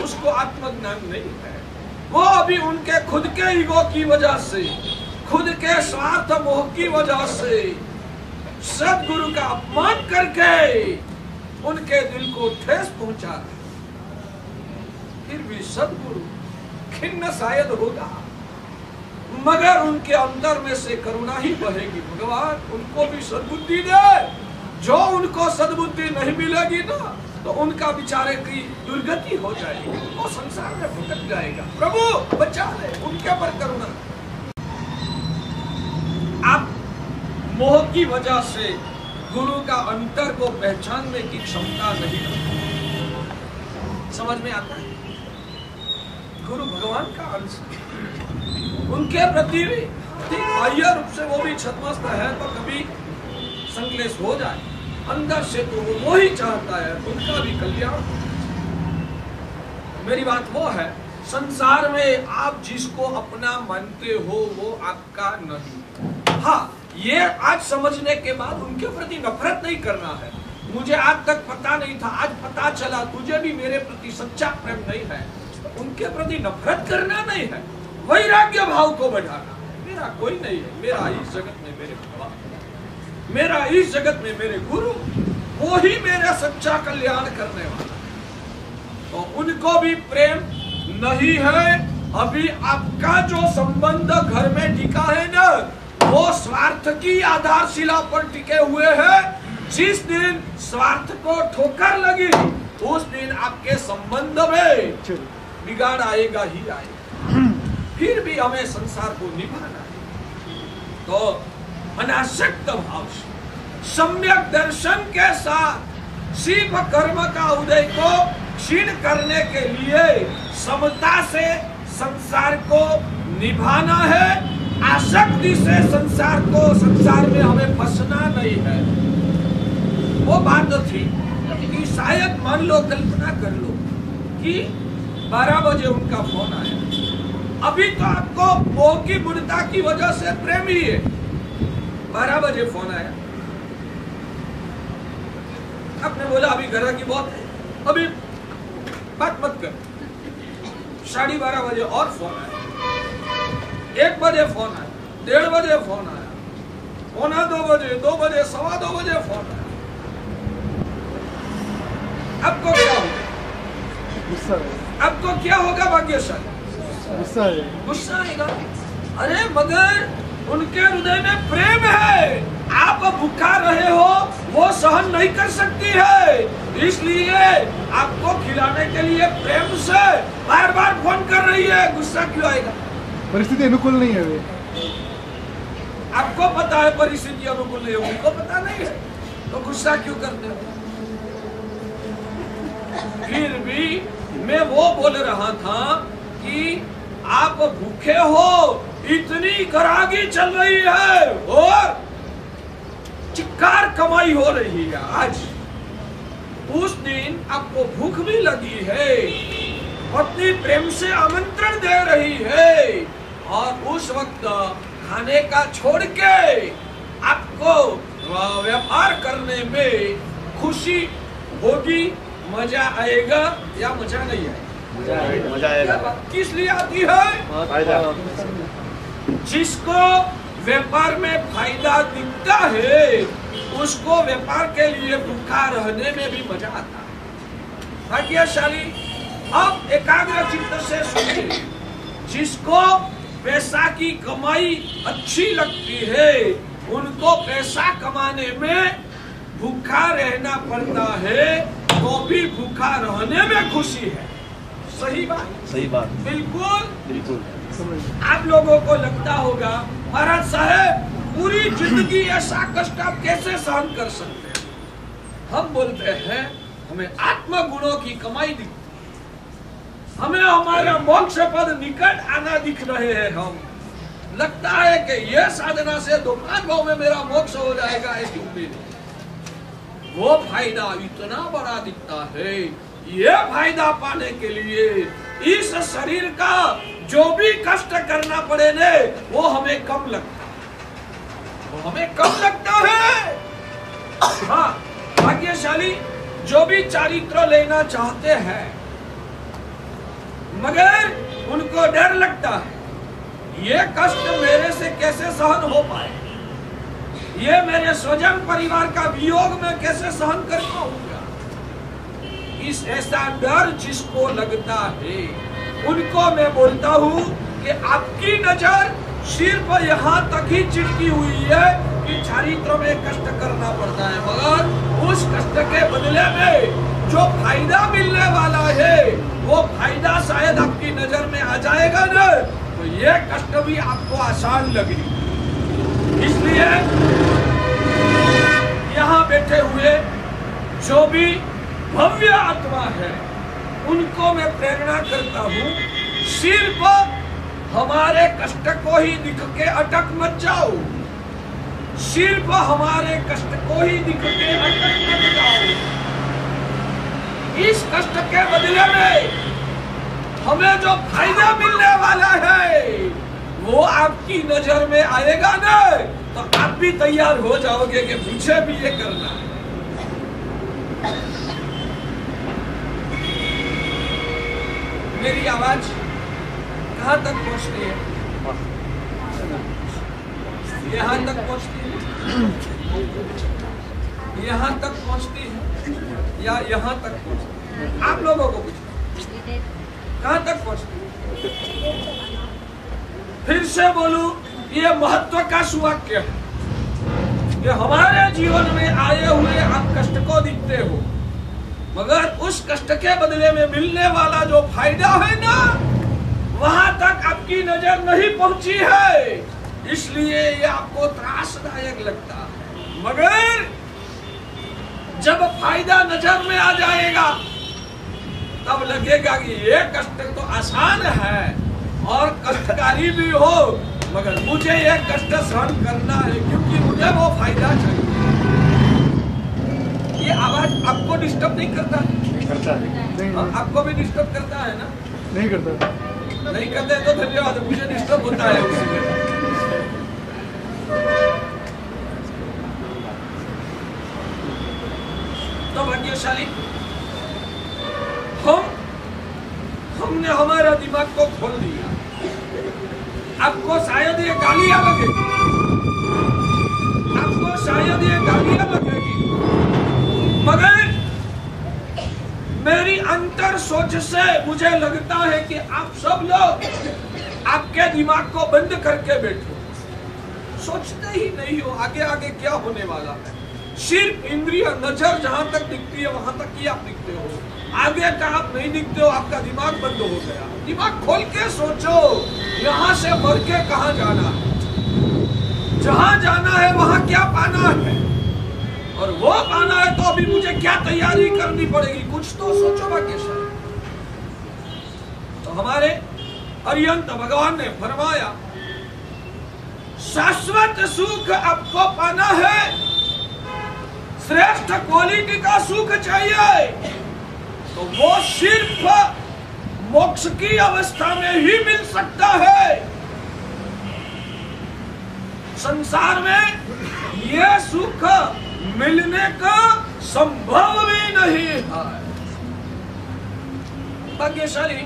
[SPEAKER 1] उसको आत्मज्ञान नहीं है, वो अभी उनके खुद के ईगो की वजह से, खुद के स्वार्थ मोह की वजह से सदगुरु का अपमान करके उनके दिल को ठेस पहुंचा है। फिर भी सदगुरु खिन्न शायद होगा, मगर उनके अंदर में से करुणा ही बहेगी। भगवान उनको भी सद्बुद्धि दे। जो उनको सद्बुद्धि नहीं मिलेगी ना तो उनका बेचारे की दुर्गति हो जाएगी, वो संसार में भटक जाएगा। प्रभु बचा ले, उनके पर करुणा। आप मोह की वजह से गुरु का अंतर को पहचानने की क्षमता नहीं रखते। समझ में आता है? गुरु भगवान का अंश है। उनके प्रति भी बाह्य रूप से वो भी छद्मस्त है तो कभी संकलेश हो जाए, अंदर से तो वो ही चाहता है उनका भी कल्याण। मेरी बात वो है, संसार में आप जिसको अपना मानते हो वो आपका नहीं। हाँ, ये आज समझने के बाद उनके प्रति नफरत नहीं करना है। मुझे आज तक पता नहीं था, आज पता चला तुझे भी मेरे प्रति सच्चा प्रेम नहीं है, तो उनके प्रति नफरत करना नहीं है, वैराग्य भाव को बढ़ाना। मेरा कोई नहीं है, मेरा इस जगत में मेरे भगवान, मेरा इस जगत में मेरे गुरु, वो ही मेरा सच्चा कल्याण करने वाला। तो उनको भी प्रेम नहीं है। अभी आपका जो संबंध घर में टिका है ना, वो स्वार्थ की आधारशिला पर टिके हुए हैं। जिस दिन स्वार्थ को ठोकर लगी उस दिन आपके संबंध में बिगाड़ आएगा ही आएगा। फिर भी हमें संसार को निभाना है। तो अनासक्त भाव से सम्यक दर्शन के साथ शिव कर्म का उदय को क्षीण करने के लिए समता से संसार को निभाना है। आसक्ति से संसार में हमें फंसना नहीं है। वो बात थी कि शायद मान लो, कल्पना कर लो कि 12 बजे उनका फोन आया। अभी तो आपको वो की बुढ़ता की वजह से प्रेम ही है। 12 बजे फोन आया, आपने बोला अभी घर की बहुत है, अभी बात मत कर। 12:30 बजे और फोन आया, 1 बजे फोन आया, 1:30 बजे फोन आया, 1:45 बजे, 2 बजे, 2:15 बजे फोन आया। आपको क्या होगा?
[SPEAKER 2] गुस्सा
[SPEAKER 1] आपको क्या होगा भाग्यशाली? गुस्सा आएगा। अरे मगर उनके हृदय में प्रेम है, आप भूखा रहे हो वो सहन नहीं कर सकती है, इसलिए आपको खिलाने के लिए प्रेम से बार बार फोन कर रही है। गुस्सा क्यों आएगा?
[SPEAKER 2] परिस्थिति अनुकूल नहीं है वे।
[SPEAKER 1] आपको पता है परिस्थिति अनुकूल नहीं है, उनको पता नहीं है, तो गुस्सा क्यों करते हो? फिर भी मैं वो बोल रहा था कि आप भूखे हो, इतनी ग्राहकी चल रही है और चिक्कार कमाई हो रही है। आज उस दिन आपको भूख भी लगी है, पत्नी प्रेम से आमंत्रण दे रही है और उस वक्त खाने का छोड़ के आपको व्यापार करने में खुशी होगी, मजा आएगा या मजा नहीं आएगा?
[SPEAKER 3] मजा आएगा।
[SPEAKER 1] किस लिए आती है? जिसको व्यापार में फायदा दिखता है उसको व्यापार के लिए भूखा रहने में भी मजा आता है। भाग्यशाली अब एकाग्र चित्त से सुनिए। जिसको पैसा की कमाई अच्छी लगती है उनको पैसा कमाने में भूखा रहना पड़ता है, तो भी भूखा रहने में खुशी है। सही बात?
[SPEAKER 3] सही बात।
[SPEAKER 1] बिल्कुल
[SPEAKER 3] बिल्कुल।
[SPEAKER 1] आप लोगों को लगता होगा महाराज साहब पूरी जिंदगी ऐसा कष्ट आप कैसे सहन कर सकते हैं? हम बोलते हैं हमें आत्म गुणों की कमाई दिखती है, हमें हमारा मोक्ष पद निकट आना दिख रहे हैं। हम लगता है कि यह साधना से दुकान भाव में मेरा मोक्ष हो जाएगा, ऐसी उम्मीद। वो फायदा इतना बड़ा दिखता है, ये फायदा पाने के लिए इस शरीर का जो भी कष्ट करना पड़े ने वो हमें कम लगता है, वो हमें कम लगता है। हाँ, भाग्यशाली जो भी चारित्र लेना चाहते हैं मगर उनको डर लगता है ये कष्ट मेरे से कैसे सहन हो पाए, ये मेरे स्वजन परिवार का वियोग में कैसे सहन कर पाऊंगा। इस ऐसा डर जिसको लगता है उनको मैं बोलता हूँ कि आपकी नजर सिर्फ यहाँ तक ही चिपकी हुई है कि चारित्र में कष्ट करना पड़ता है, मगर उस कष्ट के बदले में जो फायदा मिलने वाला है वो फायदा शायद आपकी नजर में आ जाएगा ना, तो ये कष्ट भी आपको आसान लगेगी। इसलिए यहाँ बैठे हुए जो भी भव्य आत्मा है उनको मैं प्रेरणा करता हूँ, सिर्फ हमारे कष्ट को ही दिख के अटक मत जाओ, सिर्फ हमारे कष्ट को ही दिख के अटक मत जाओ। इस कष्ट के बदले में हमें जो फायदा मिलने वाला है वो आपकी नजर में आएगा ना, तो आप भी तैयार हो जाओगे कि मुझे भी ये करना है। मेरी आवाज कहां तक पहुंचती है? यहां तक पहुंचती है, यहां तक पहुंचती है या यहां तक पहुंचती है? आप लोगों को पूछो कहां तक पहुंचती है? फिर से बोलूं, ये महत्व का सुवाक्य है कि हमारे जीवन में आए हुए आप कष्ट को दिखते हो, मगर उस कष्ट के बदले में मिलने वाला जो फायदा है ना, वहां तक आपकी नजर नहीं पहुंची है, इसलिए ये आपको त्रासदायक लगता है। मगर जब फायदा नजर में आ जाएगा तब लगेगा कि ये कष्ट तो आसान है और कष्टकारी भी हो, मगर मुझे ये कष्ट सहन करना है क्योंकि मुझे वो फायदा चाहिए। ये आवाज आपको डिस्टर्ब नहीं करता?
[SPEAKER 3] करता है।
[SPEAKER 1] आपको भी डिस्टर्ब करता है ना?
[SPEAKER 2] नहीं करता।
[SPEAKER 1] नहीं करते तो धन्यवाद, मुझे डिस्टर्ब होता है उसमें। तो भाग्यशाली हमने हमारा दिमाग को खोल दिया। आपको शायद ये गालियां लगेगी, आपको शायद ये गालियां लगेगी, मगर मेरी अंतर सोच से मुझे लगता है कि आप सब लोग आपके दिमाग को बंद करके बैठो, सोचते ही नहीं हो आगे आगे क्या होने वाला है। सिर्फ इंद्रिय नजर जहां तक दिखती है वहां तक ही आप दिखते हो, आगे का आप नहीं दिखते हो, आपका दिमाग बंद हो गया। दिमाग खोल के सोचो, यहाँ से मर के कहाँ जाना है, जहां जाना है वहां क्या पाना है, और वो पाना है तो अभी मुझे क्या तैयारी करनी पड़ेगी, कुछ तो सोचो भाग्यशाली। तो हमारे अरिहंत भगवान ने फरमाया, शाश्वत सुख आपको पाना है, श्रेष्ठ क्वालिटी का सुख चाहिए, तो वो सिर्फ मोक्ष की अवस्था में ही मिल सकता है। संसार में ये सुख मिलने का संभव भी नहीं है। भाग्यशाली,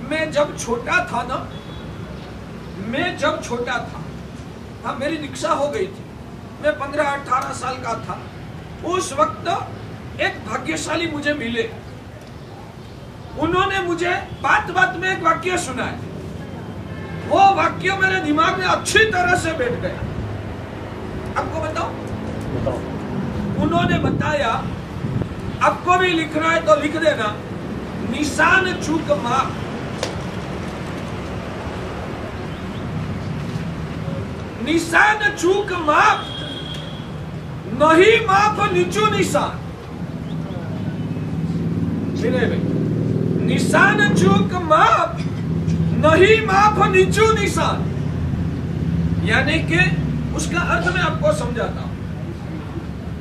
[SPEAKER 1] मैं जब छोटा था ना, हाँ मेरी दीक्षा हो गई थी, मैं 15-18 साल का था। उस वक्त एक भाग्यशाली मुझे मिले, उन्होंने मुझे बात बात में एक वाक्य सुनाया, वो वाक्य मेरे दिमाग में अच्छी तरह से बैठ गया। आपको बताओ, उन्होंने बताया, आपको भी लिखना है तो लिख देना, निशान चूक माफ। निशान चूक माफ, नहीं माफ नीचू निशान। विनय भाई, निशान चूक माफ, नहीं माफ नीचू निशान, यानी कि उसका अर्थ मैं आपको समझाता हूं।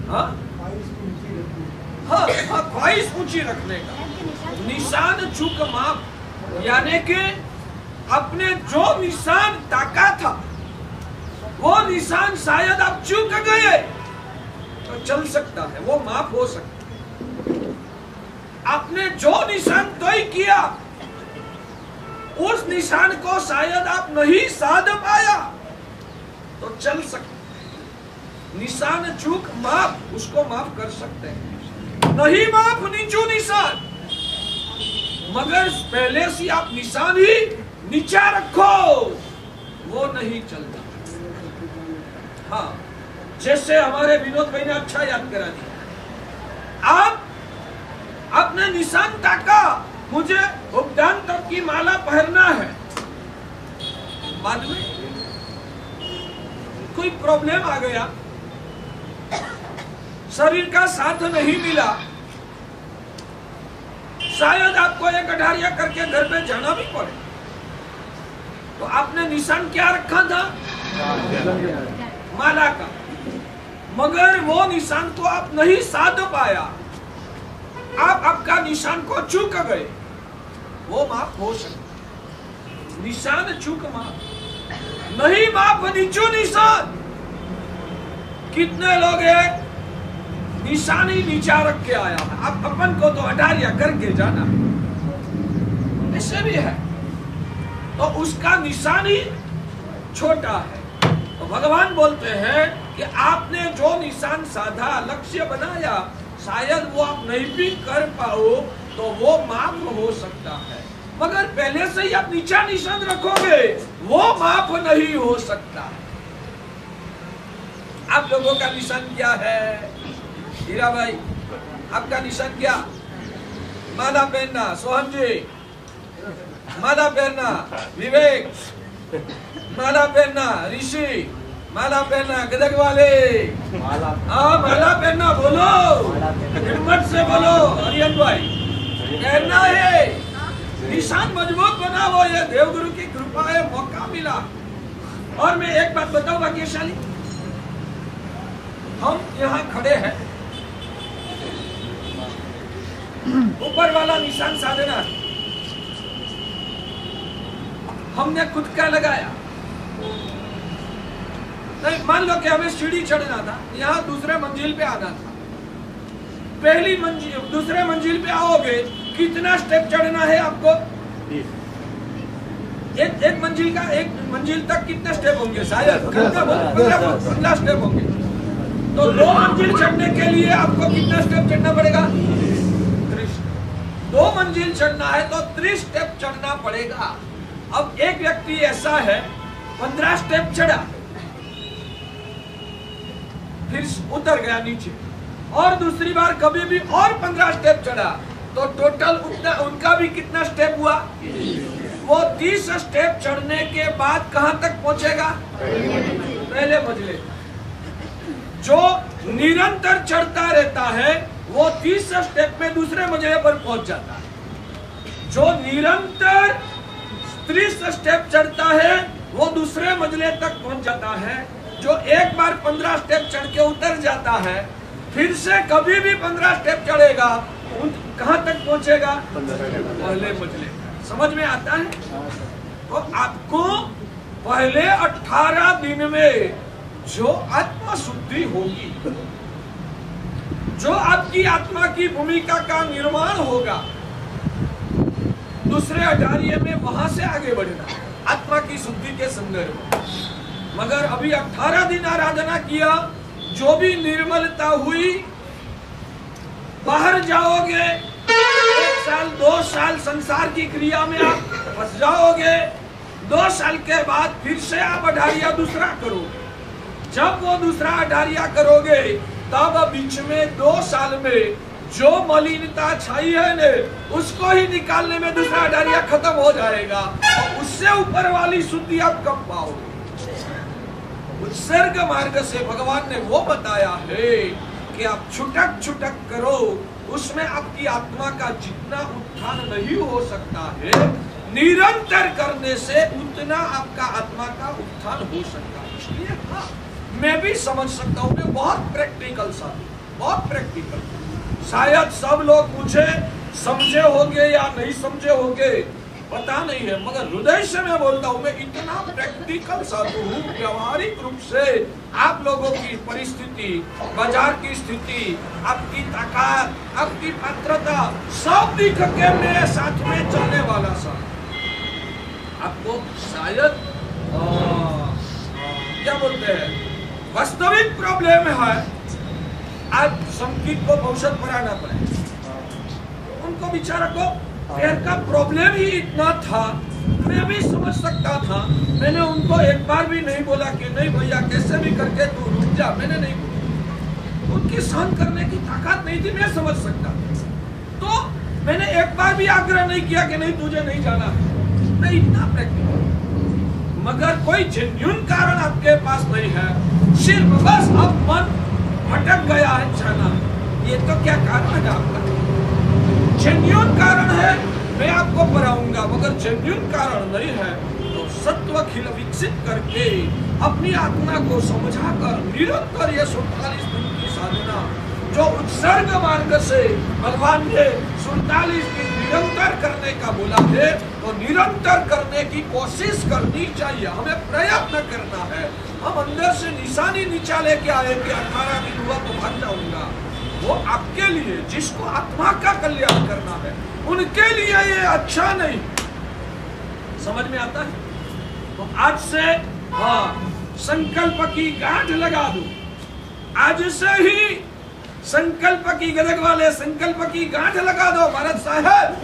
[SPEAKER 1] हाँ, ख्वाहिश ऊंची रखने का। निशान चूक माफ, यानी कि अपने जो निशान ताका था वो निशान शायद आप चूक गए तो चल सकता है, वो माफ हो सकता है। आपने जो निशान तय किया उस निशान को शायद आप नहीं साध पाया तो चल सकता। निशान चूक माफ, उसको माफ कर सकते हैं। नहीं माफ नीचू निशान, मगर पहले से आप निशान ही नीचा रखो, वो नहीं चलता। हाँ, जैसे हमारे विनोद भाई ने अच्छा याद करा दिया। आप अपने निशान ताका, मुझे उपदान तक की माला पहनना है, बाद में कोई प्रॉब्लम आ गया, शरीर का साथ नहीं मिला, शायद आपको एक गठारिया करके घर पे जाना भी पड़े, तो आपने निशान क्या रखा था? माला का। मगर वो निशान को आप नहीं साध पाया, आप आपका निशान को चूक गए, वो माफ हो सकता। निशान चूक माफ नहीं, माफ नीचो निशान। कितने लोग हैं निशान ही नीचा रख के आया है, आप अपन को तो अटारिया करके जाना, ऐसे भी है, तो उसका निशान ही छोटा है। तो भगवान बोलते हैं कि आपने जो निशान साधा, लक्ष्य बनाया, शायद वो आप नहीं भी कर पाओ तो वो माफ हो सकता है, मगर पहले से ही आप नीचा निशान रखोगे वो माफ नहीं हो सकता। आप लोगों का निशान क्या है? हीरा भाई, आपका निशान क्या? माला पहनना। सोहन जी, माला पहनना। विवेक, माला पहनना। ऋषि, माला पहनना। गदग वाले, हाँ माला पहनना। बोलो, हिम्मत से बोलो। अरियन भाई, पहनना है। निशान मजबूत बनाओ, ये देवगुरु की कृपा है, मौका मिला। और मैं एक बात बताऊं भाग्यशाली, हम यहाँ खड़े हैं, ऊपर वाला निशान साधना हमने खुद का लगाया नहीं। मान लो कि हमें सीढ़ी चढ़ना था, यहाँ दूसरे मंजिल पे आना था। पहली मंजिल, दूसरे मंजिल पे आओगे, कितना स्टेप चढ़ना है आपको? एक मंजिल का, एक मंजिल तक कितने स्टेप होंगे? शायद 15 स्टेप होंगे। तो 2 मंजिल चढ़ने के लिए आपको कितना स्टेप चढ़ना पड़ेगा? 2 मंजिल चढ़ना है तो 30 स्टेप चढ़ना पड़ेगा। अब एक व्यक्ति ऐसा है 15 स्टेप चढ़ा, फिर उतर गया नीचे, और दूसरी बार कभी भी और 15 स्टेप चढ़ा, तो टोटल उनका भी कितना स्टेप हुआ? वो 30 स्टेप चढ़ने के बाद कहां तक पहुंचेगा? पहले मंजिले। जो निरंतर चढ़ता रहता है वो 30 स्टेप में दूसरे मंजिले पर पहुंच जाता है। जो निरंतर 30 स्टेप चढ़ता है वो दूसरे मंजिले तक पहुंच जाता है। जो एक बार 15 स्टेप चढ़ के उतर जाता है, फिर से कभी भी 15 स्टेप चढ़ेगा, कहां तक पहुंचेगा? पहले मंजिले। समझ में आता है? तो आपको पहले 18 दिन में जो आत्मा शुद्धि होगी, जो आपकी आत्मा की भूमिका का निर्माण होगा, दूसरे अटारिये में वहां से आगे बढ़ना आत्मा की शुद्धि के संदर्भ में। मगर अभी 18 दिन आराधना किया, जो भी निर्मलता हुई, बाहर जाओगे 1 साल 2 साल संसार की क्रिया में आप फंस जाओगे। 2 साल के बाद फिर से आप अटारिया दूसरा करो। जब वो दूसरा अटारिया करोगे तब बीच में 2 साल में जो मलिनता छाई है ने, उसको ही निकालने में दूसरा अटारिया खत्म हो जाएगा, और उससे ऊपर वाली शुद्धि आप कब पाओगे? उत्सर्ग मार्ग से भगवान ने वो बताया है कि आप छुटक छुटक करो, उसमें आपकी आत्मा का जितना उत्थान नहीं हो सकता है, निरंतर करने से उतना आपका आत्मा का उत्थान हो सकता है। इसलिए हाँ, मैं भी समझ सकता हूँ, मैं बहुत प्रैक्टिकल सा, बहुत प्रैक्टिकल। शायद सब लोग मुझे समझे होंगे या नहीं समझे होंगे, पता नहीं है, मगर हृदय से मैं बोलता हूँ, मैं इतना प्रैक्टिकल साधु हूँ। व्यवहारिक रूप से आप लोगों की परिस्थिति, बाजार की स्थिति, आपकी ताकत, आपकी पात्रता सब दिख के मेरे साथ में चलने वाला सा। आपको शायद क्या बोलते हैं, वास्तविक प्रॉब्लम है, आज संगीत को औषध पढ़ाना पड़े, उनको बेचारा को पैर का प्रॉब्लम ही इतना था, मैं भी समझ सकता था। मैंने उनको एक बार भी नहीं बोला कि नहीं भैया कैसे भी करके तू रुक जा, मैंने नहीं बोला। उनकी सहन करने की ताकत नहीं थी, मैं समझ सकता। तो मैंने एक बार भी आग्रह नहीं किया कि नहीं तुझे नहीं जाना, मैं इतना प्रैक्टिकल। मगर कोई जेन्युइन कारण आपके पास नहीं है, सिर्फ बस अब मन भटक गया है जाना, ये तो क्या कारण है आपका? जेन्युइन कारण है मैं आपको पढ़ाऊंगा, मगर जेन्युइन कारण नहीं है तो सत्व खिल विकसित करके अपनी आत्मा को समझाकर निरंतर ये 47 दिन की साधना जो उत्सर्ग मार्ग से भगवान ने 47 दिन निरंतर करने का बोला है, तो निरंतर करने की कोशिश करनी चाहिए, हमें प्रयत्न करना है। हम अंदर से निशानी नीचा लेके आए कि 18 दिन हुआ तो भाग जाऊंगा, वो आपके लिए जिसको आत्मा का कल्याण करना है उनके लिए ये अच्छा नहीं। समझ में आता है? तो आज से संकल्प की गांठ लगा दो, आज से ही संकल्प की गदग वाले संकल्प की गांठ लगा दो भारत साहब।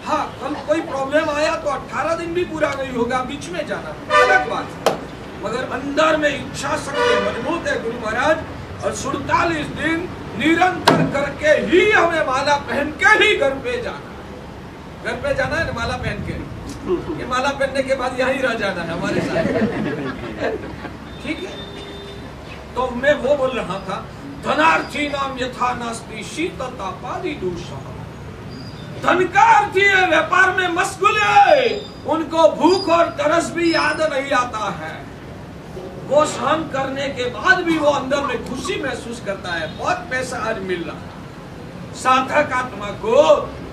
[SPEAKER 1] हाँ, कल कोई प्रॉब्लम आया तो 18 दिन भी पूरा नहीं होगा, बीच में जाना अलग बात, मगर अंदर में इच्छा शक्ति मजबूत है गुरु महाराज, और 47 दिन निरंतर करके ही हमें माला पहन के ही घर पे जाना है ना, माला पहन के, ये माला पहनने के बाद यहीं रह जाना है हमारे साथ, ठीक है? तो मैं वो बोल रहा था, धनार्थी नाम यथा नास्ति शीततापादि दूषः। धन का अर्थ है व्यापार में मशगूल है, उनको भूख और तरस भी याद नहीं आता है, वो सहन करने के बाद भी वो अंदर में खुशी महसूस करता है, बहुत पैसा आज मिल रहा है। साधक आत्मा को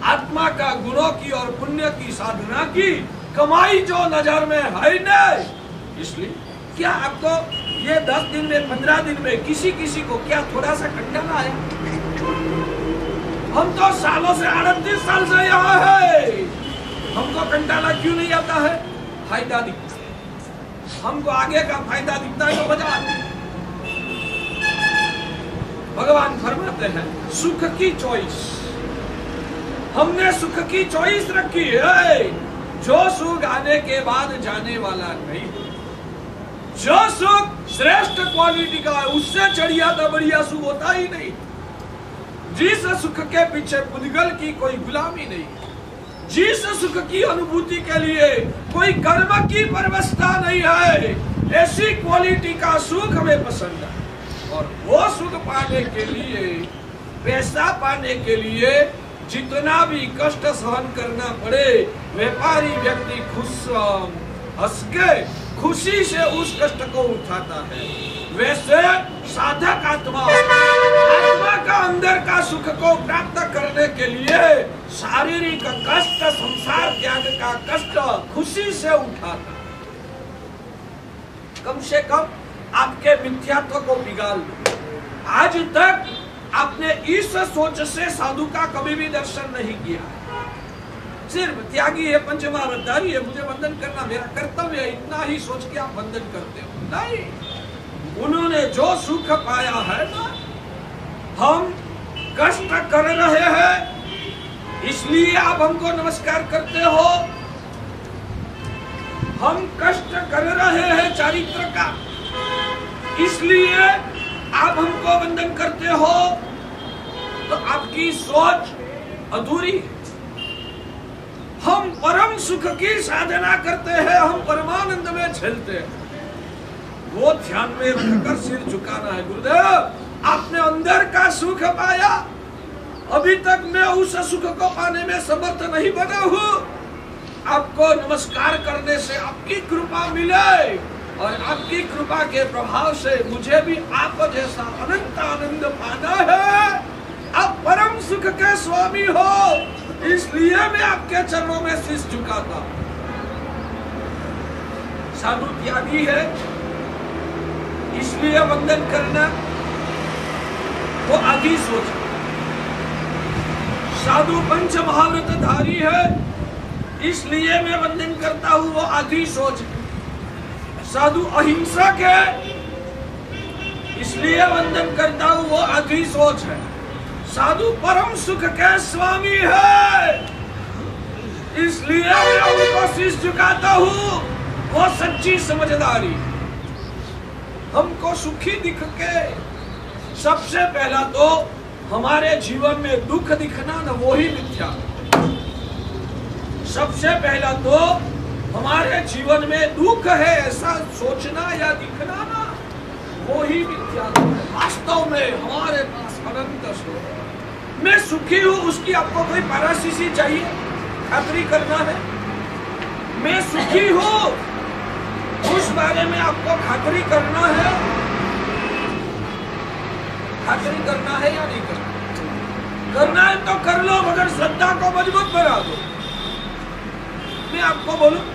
[SPEAKER 1] आत्मा का गुणों की और पुण्य की साधना की कमाई जो नजर में है नहीं, इसलिए क्या आपको ये 10 दिन में 15 दिन में किसी को क्या थोड़ा सा कंटाला आया? हम तो सालों से 38 साल से यहाँ है, हमको कंटाला क्यों नहीं आता है? फायदा दिखता है, हमको आगे का फायदा दिखता है तो मजा आती है। भगवान फरमाते हैं सुख की चॉइस, हमने सुख की चॉइस रखी है, जो सुख आने के बाद जाने वाला नहीं, जो सुख श्रेष्ठ क्वालिटी का है उससे चढ़िया तो बढ़िया सुख होता ही नहीं। जिस सुख के पीछे पुद्गल की कोई गुलामी नहीं, जिस सुख की अनुभूति के लिए कोई कर्म की परवस्था नहीं है, ऐसी क्वालिटी का सुख हमें पसंद है। और वो सुख पाने के लिए, पैसा पाने के लिए जितना भी कष्ट सहन करना पड़े, व्यापारी व्यक्ति हंस के खुशी से उस कष्ट को उठाता है, वैसे साधक आत्मा का अंदर का सुख को प्राप्त करने के लिए शारीरिक कष्ट, संसार त्याग का कष्ट खुशी से उठाता। कम से कम आपके मिथ्यात्व को पिघाल दो। आज तक आपने इस सोच से साधु का कभी भी दर्शन नहीं किया, सिर्फ त्यागी है, पंचमहावतारी है, मुझे वंदन करना मेरा कर्तव्य है, इतना ही सोच के आप वंदन करते हो। नहीं, उन्होंने जो सुख पाया है ना, हम कष्ट कर रहे हैं इसलिए आप हमको नमस्कार करते हो, हम कष्ट कर रहे हैं चारित्र का इसलिए आप हमको वंदन करते हो, तो आपकी सोच अधूरी है। हम परम सुख की साधना करते हैं, हम परमानंद में झेलते हैं, वो ध्यान में रखकर सिर झुकाना है। गुरुदेव, आपने अंदर का सुख पाया, अभी तक मैं उस सुख को पाने में समर्थ नहीं बना हूँ, आपको नमस्कार करने से आपकी कृपा मिले, और आपकी कृपा के प्रभाव से मुझे भी आप जैसा अनंत आनंद पाना है। आप परम सुख के स्वामी हो, इसलिए मैं आपके चरणों में शीश झुकाता हूं। साधु त्यागी है इसलिए वंदन करना वो आधी सोच। साधु पंच महाव्रत धारी है इसलिए मैं वंदन करता हूं, वो आधी सोच। साधु अहिंसक है इसलिए वंदन करता हूं, वो आधी सोच है। साधु परम सुख के स्वामी है इसलिए मैं उनको शीश झुकाता हूं, वो सच्ची समझदारी। हमको सुखी दिख के सबसे पहला तो हमारे जीवन में दुख दिखना ना, वो ही मिथ्या। सबसे पहला तो हमारे जीवन में दुख है ऐसा सोचना या दिखना ना, वो ही मिथ्या है। वास्तव में हमारे पास अनंत सुख है। मैं सुखी हूं उसकी आपको कोई पैरासिसी चाहिए, खातरी करना है। मैं सुखी हूं बारे में आपको खातरी करना है, खातरी करना है या नहीं करना? करना है तो कर लो, मगर श्रद्धा को मजबूत बना दो। मैं आपको बोलूं,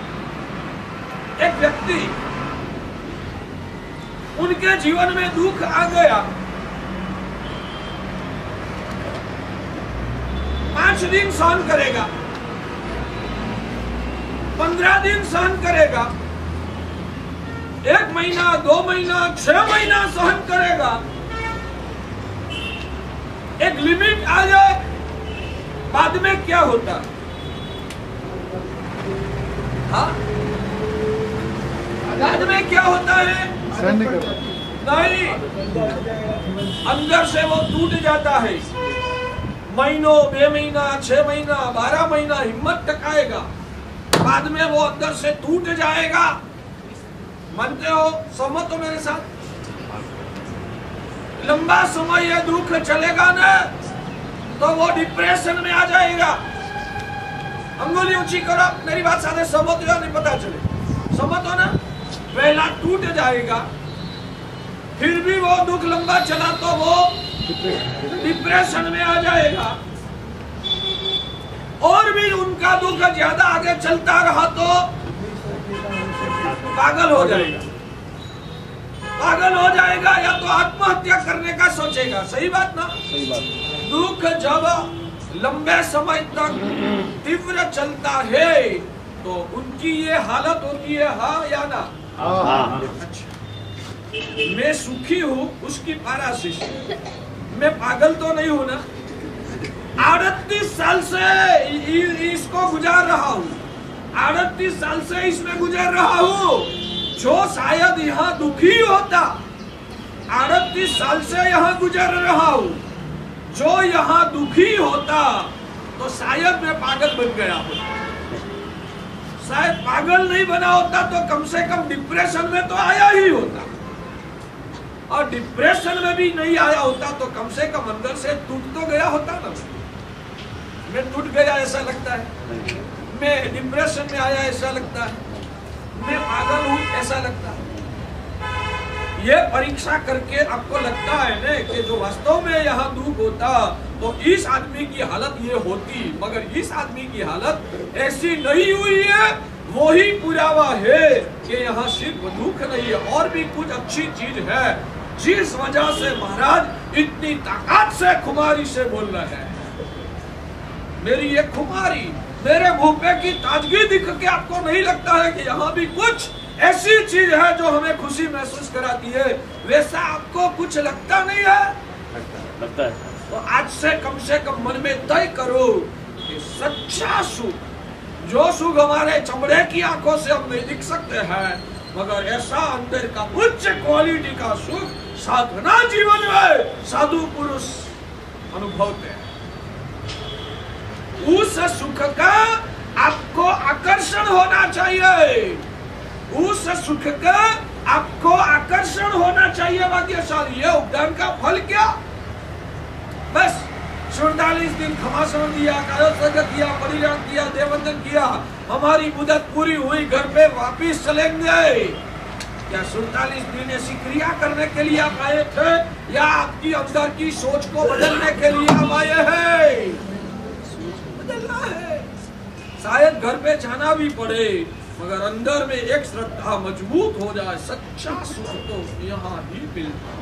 [SPEAKER 1] एक व्यक्ति, उनके जीवन में दुख आ गया, 5 दिन सहन करेगा, 15 दिन सहन करेगा, 1 महीना, 2 महीना, 6 महीना सहन करेगा, एक लिमिट आ जाए, बाद में क्या होता? हाँ, बाद में क्या होता है? नहीं, अंदर से वो टूट जाता है। महीनों, 2 महीना, 6 महीना, 12 महीना हिम्मत टकाएगा, बाद में वो अंदर से टूट जाएगा। मानते हो? सहमत हो मेरे साथ? लंबा समय ये दुख चलेगा ना, तो वो डिप्रेशन में आ जाएगा। अंगुली ऊंची करो, मेरी बात साथ सहमत हो या नहीं पता चले? सहमत हो ना? पहला टूट जाएगा, फिर भी वो दुख लंबा चला तो वो डिप्रेशन में आ जाएगा, और भी उनका दुख ज्यादा आगे चलता रहा तो पागल हो जाएगा, पागल हो जाएगा, या तो आत्महत्या करने का सोचेगा। सही बात ना?
[SPEAKER 3] सही बात।
[SPEAKER 1] दुख जब लंबे समय तक तीव्र चलता है तो उनकी ये हालत होती है, हाँ या ना? अच्छा, मैं सुखी हूँ, उसकी पैरासिस, मैं पागल तो नहीं हूँ ना? 38 साल से इसको गुजार रहा हूँ, 38 साल से इसमें गुजर रहा हूँ। जो शायद यहाँ दुखी होता, 38 साल से यहाँ गुजर रहा हूँ, जो यहाँ दुखी होता तो शायद मैं पागल बन गया होता। शायद पागल नहीं बना होता तो कम से कम डिप्रेशन में तो आया ही होता, और डिप्रेशन में भी नहीं आया होता तो कम से कम अंदर से टूट तो गया होता ना। मैं टूट गया ऐसा लगता है, मैं डिप्रेशन में आया ऐसा लगता है, मैं पागल हूं ऐसा लगता है। ये परीक्षा करके आपको लगता है ना कि जो वास्तव में यहाँ दुख होता तो इस आदमी की हालत ये होती, मगर इस आदमी की हालत ऐसी नहीं हुई है। वही पुरावा है कि यहाँ सिर्फ दुख नहीं है, और भी कुछ अच्छी चीज है, जिस वजह से महाराज इतनी ताकत से खुमारी से बोल रहे हैं। मेरी ये खुमारी, मेरे मुंह पे की ताजगी दिख के आपको नहीं लगता है कि यहाँ भी कुछ ऐसी चीज है जो हमें खुशी महसूस कराती है? वैसा आपको कुछ लगता नहीं है?
[SPEAKER 3] लगता है।
[SPEAKER 1] तो आज से कम मन में तय करो कि सच्चा सुख, जो सुख हमारे चमड़े की आंखों से हम नहीं दिख सकते हैं, मगर ऐसा अंदर का उच्च क्वालिटी का सुख साधना जीवन में साधु पुरुष अनुभवते हैं। उस सुख का आपको आकर्षण होना चाहिए, उस सुख का आपको आकर्षण होना चाहिए। भाग्यशाली ये उपदान का फल क्या? बस 47 दिन खमासन दिया, कायोत्सर्ग किया, परिजान किया, देववंदन किया, हमारी मुदत पूरी हुई, घर पे वापिस चलेंगे। क्या 47 दिन ऐसी क्रिया करने के लिए आप आए थे, या आपकी अंदर की सोच को बदलने के लिए आप आए हैं? बदलना है। शायद घर पे जाना भी पड़े, मगर अंदर में एक श्रद्धा मजबूत हो जाए, सच्चा सुख तो यहाँ ही मिलता है।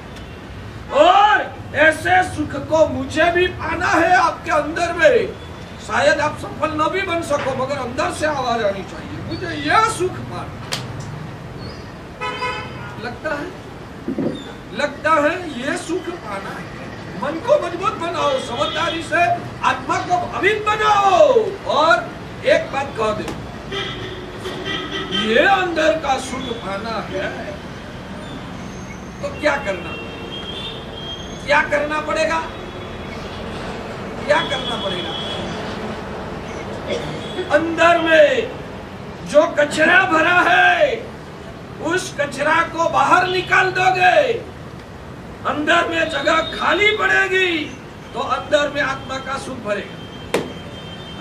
[SPEAKER 1] और ऐसे सुख को मुझे भी पाना है आपके अंदर में। शायद आप सफल न भी बन सको, मगर अंदर से आवाज आनी चाहिए, मुझे यह सुख पाना। लगता है ये सुख पाना है। मन को मजबूत बनाओ, समझदारी से आत्मा को भावित बनाओ, और एक बात कह दे, ये अंदर का सुख पाना है तो क्या करना पड़ेगा? क्या करना पड़ेगा? अंदर में जो कचरा भरा है, उस कचरा को बाहर निकाल दोगे, अंदर में जगह खाली पड़ेगी, तो अंदर में आत्मा का सुख भरेगा।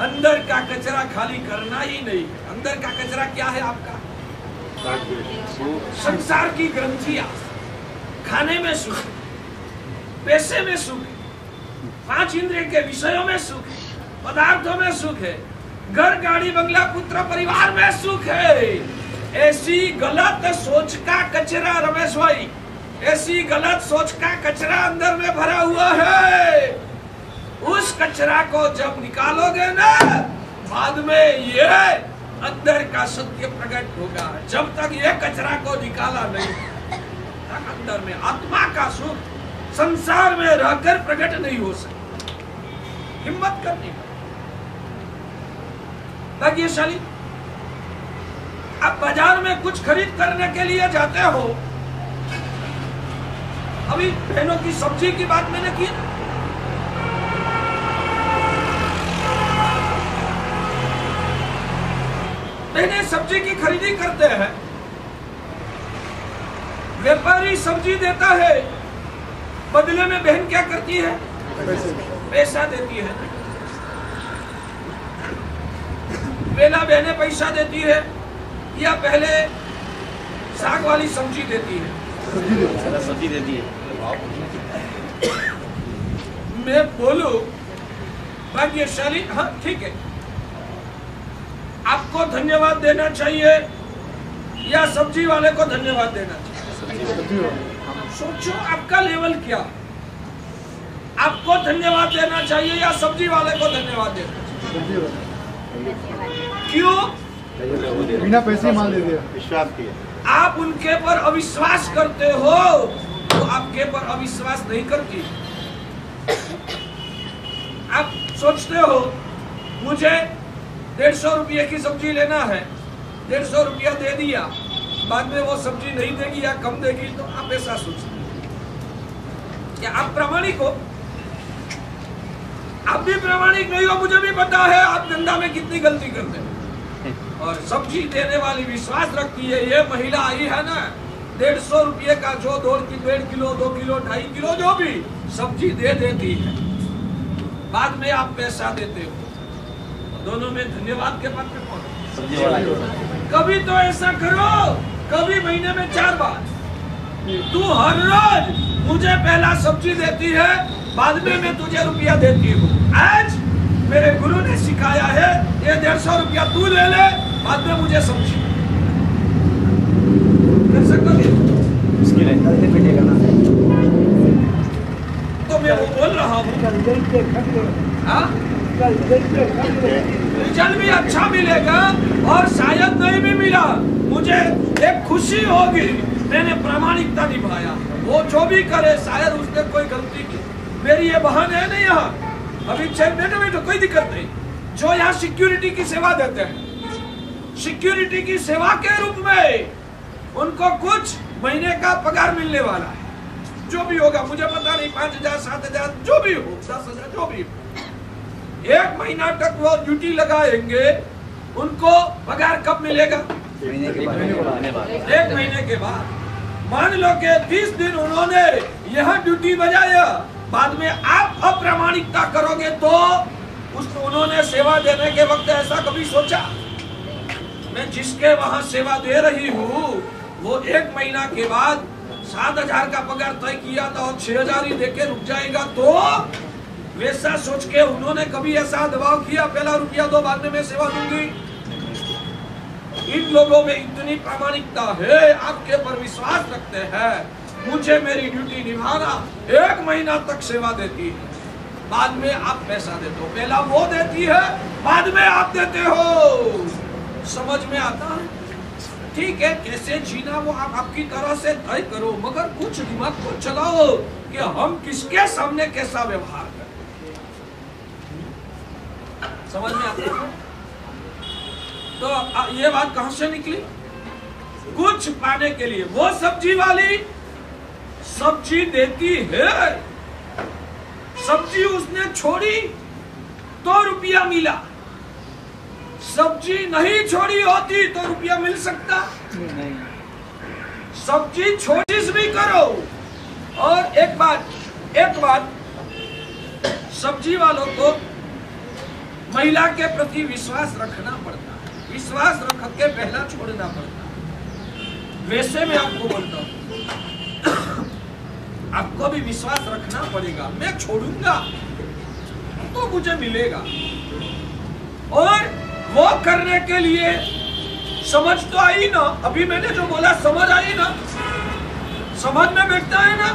[SPEAKER 1] अंदर का कचरा खाली करना ही नहीं है। अंदर का कचरा क्या है आपका? संसार की ग्रंथियां, खाने में सुख, पैसे में सुख, 5 इंद्रिय के विषयों में सुख, पदार्थों में सुख है, घर गाड़ी बंगला पुत्र परिवार में सुख है। ऐसी गलत सोच का कचरा, रमेश भाई, ऐसी गलत सोच का कचरा अंदर में भरा हुआ है। उस कचरा को जब निकालोगे ना, बाद में ये अंदर का सत्य प्रकट होगा। जब तक ये कचरा को निकाला नहीं, तक अंदर में आत्मा का सुख संसार में रहकर प्रकट नहीं हो सकता। हिम्मत करनी पड़ेगी। भाग्यशाली, आप बाजार में कुछ खरीद करने के लिए जाते हो। अभी बहनों की सब्जी की बात मैंने की ना, बहने सब्जी की खरीदी करते हैं, व्यापारी सब्जी देता है, बदले में बहन क्या करती है? पैसा देती है। पहला बहने पैसा देती है या पहले साग वाली सब्जी देती है?
[SPEAKER 3] सब्जी देती है।
[SPEAKER 1] मैं बोलूं भाग्यशाली, हाँ ठीक है, आपको धन्यवाद देना चाहिए या सब्जी वाले को धन्यवाद देना चाहिए? सोचो आपका लेवल क्या है। आपको धन्यवाद देना चाहिए या सब्जी वाले को धन्यवाद देना चाहिए? क्यों?
[SPEAKER 2] बिना पैसे माल दे दिया।
[SPEAKER 3] विश्वास किया।
[SPEAKER 1] आप उनके पर अविश्वास करते हो, तो आपके पर अविश्वास नहीं करती। आप सोचते हो मुझे 150 रुपये की सब्जी लेना है, 150 रुपया दे दिया, बाद में वो सब्जी नहीं देगी या कम देगी, तो आप ऐसा सोचते हो। क्या आप प्रामाणिक हो? आप भी प्रामाणिक नहीं हो, मुझे भी पता है आप धंधा में कितनी गलती करते हैं। और सब्जी देने वाली विश्वास रखती है, ये महिला आई है ना, 150 रुपये का जो 1.5 किलो 2 किलो 2.5 किलो जो भी सब्जी दे देती है, बाद में आप पैसा देते हो। दोनों में धन्यवाद के पात्र कौन?
[SPEAKER 3] सब्जी वाला।
[SPEAKER 1] कभी तो ऐसा करो, कभी महीने में 4 बार तू हर रोज मुझे पहला सब्जी देती है, बाद में मैं तुझे रुपया देती हूँ। आज मेरे गुरु ने सिखाया है, ये 150 रुपया तू ले ले, बाद में मुझे सब्जी कर सकते हो? तो मैं वो बोल रहा हूँ, रिजल्ट भी अच्छा मिलेगा और शायद नहीं भी मिला, मुझे एक खुशी होगी, मैंने प्रामाणिकता निभाया। वो जो भी करे, शायद उसने कोई गलती की, मेरी ये बहन है नहीं यहाँ, अभी बैठो बैठो, कोई दिक्कत नहीं। जो यहाँ सिक्योरिटी की सेवा देते हैं, सिक्योरिटी की सेवा के रूप में उनको कुछ महीने का पगार मिलने वाला है, जो भी होगा मुझे पता नहीं, 5,000 7,000 जो भी हो, 10,000 जो भी हो। 1 महीना तक वो ड्यूटी लगाएंगे, उनको पगार कब मिलेगा? 1 महीने के बाद। मान लो कि 30 दिन उन्होंने यहाँ ड्यूटी बजाया, बाद में आप अप्रामाणिकता करोगे तो उसको उन्होंने सेवा देने के वक्त ऐसा कभी सोचा? मैं जिसके वहां सेवा दे रही हूँ वो 1 महीना के बाद 7,000 का पगार तय किया था और 6,000 ही देके रुक जाएगा, तो वैसा सोच के उन्होंने कभी ऐसा दबाव किया पहला रुपया दो बाद में मैं सेवा दूंगी? इन लोगों में इतनी प्रामाणिकता है, आपके पर विश्वास रखते हैं, मुझे मेरी ड्यूटी निभाना, 1 महीना तक सेवा देती है, बाद में आप पैसा देते हो। पहला वो देती है, बाद में आप देते हो। समझ में आता है? ठीक है, कैसे जीना वो आप आपकी तरह से तय करो, मगर कुछ दिमाग को चलाओ कि हम किसके सामने कैसा व्यवहार करें। समझ में आता है? तो ये बात कहां से निकली? कुछ पाने के लिए वो सब्जी वाली सब्जी देती है, सब्जी उसने छोड़ी तो रुपया मिला, सब्जी नहीं छोड़ी होती तो रुपया मिल सकता नहीं। सब्जी छोटी भी करो। और एक बात सब्जी वालों को महिला के प्रति विश्वास रखना पड़ता है, विश्वास रख के पहला छोड़ना पड़ता है। वैसे मैं आपको बोलता हूं, आपको भी विश्वास रखना पड़ेगा। मैं छोड़ूंगा तो मुझे मिलेगा, और वो करने के लिए समझ तो आई ना। अभी मैंने जो बोला समझ आई ना, समझ में बैठता है ना।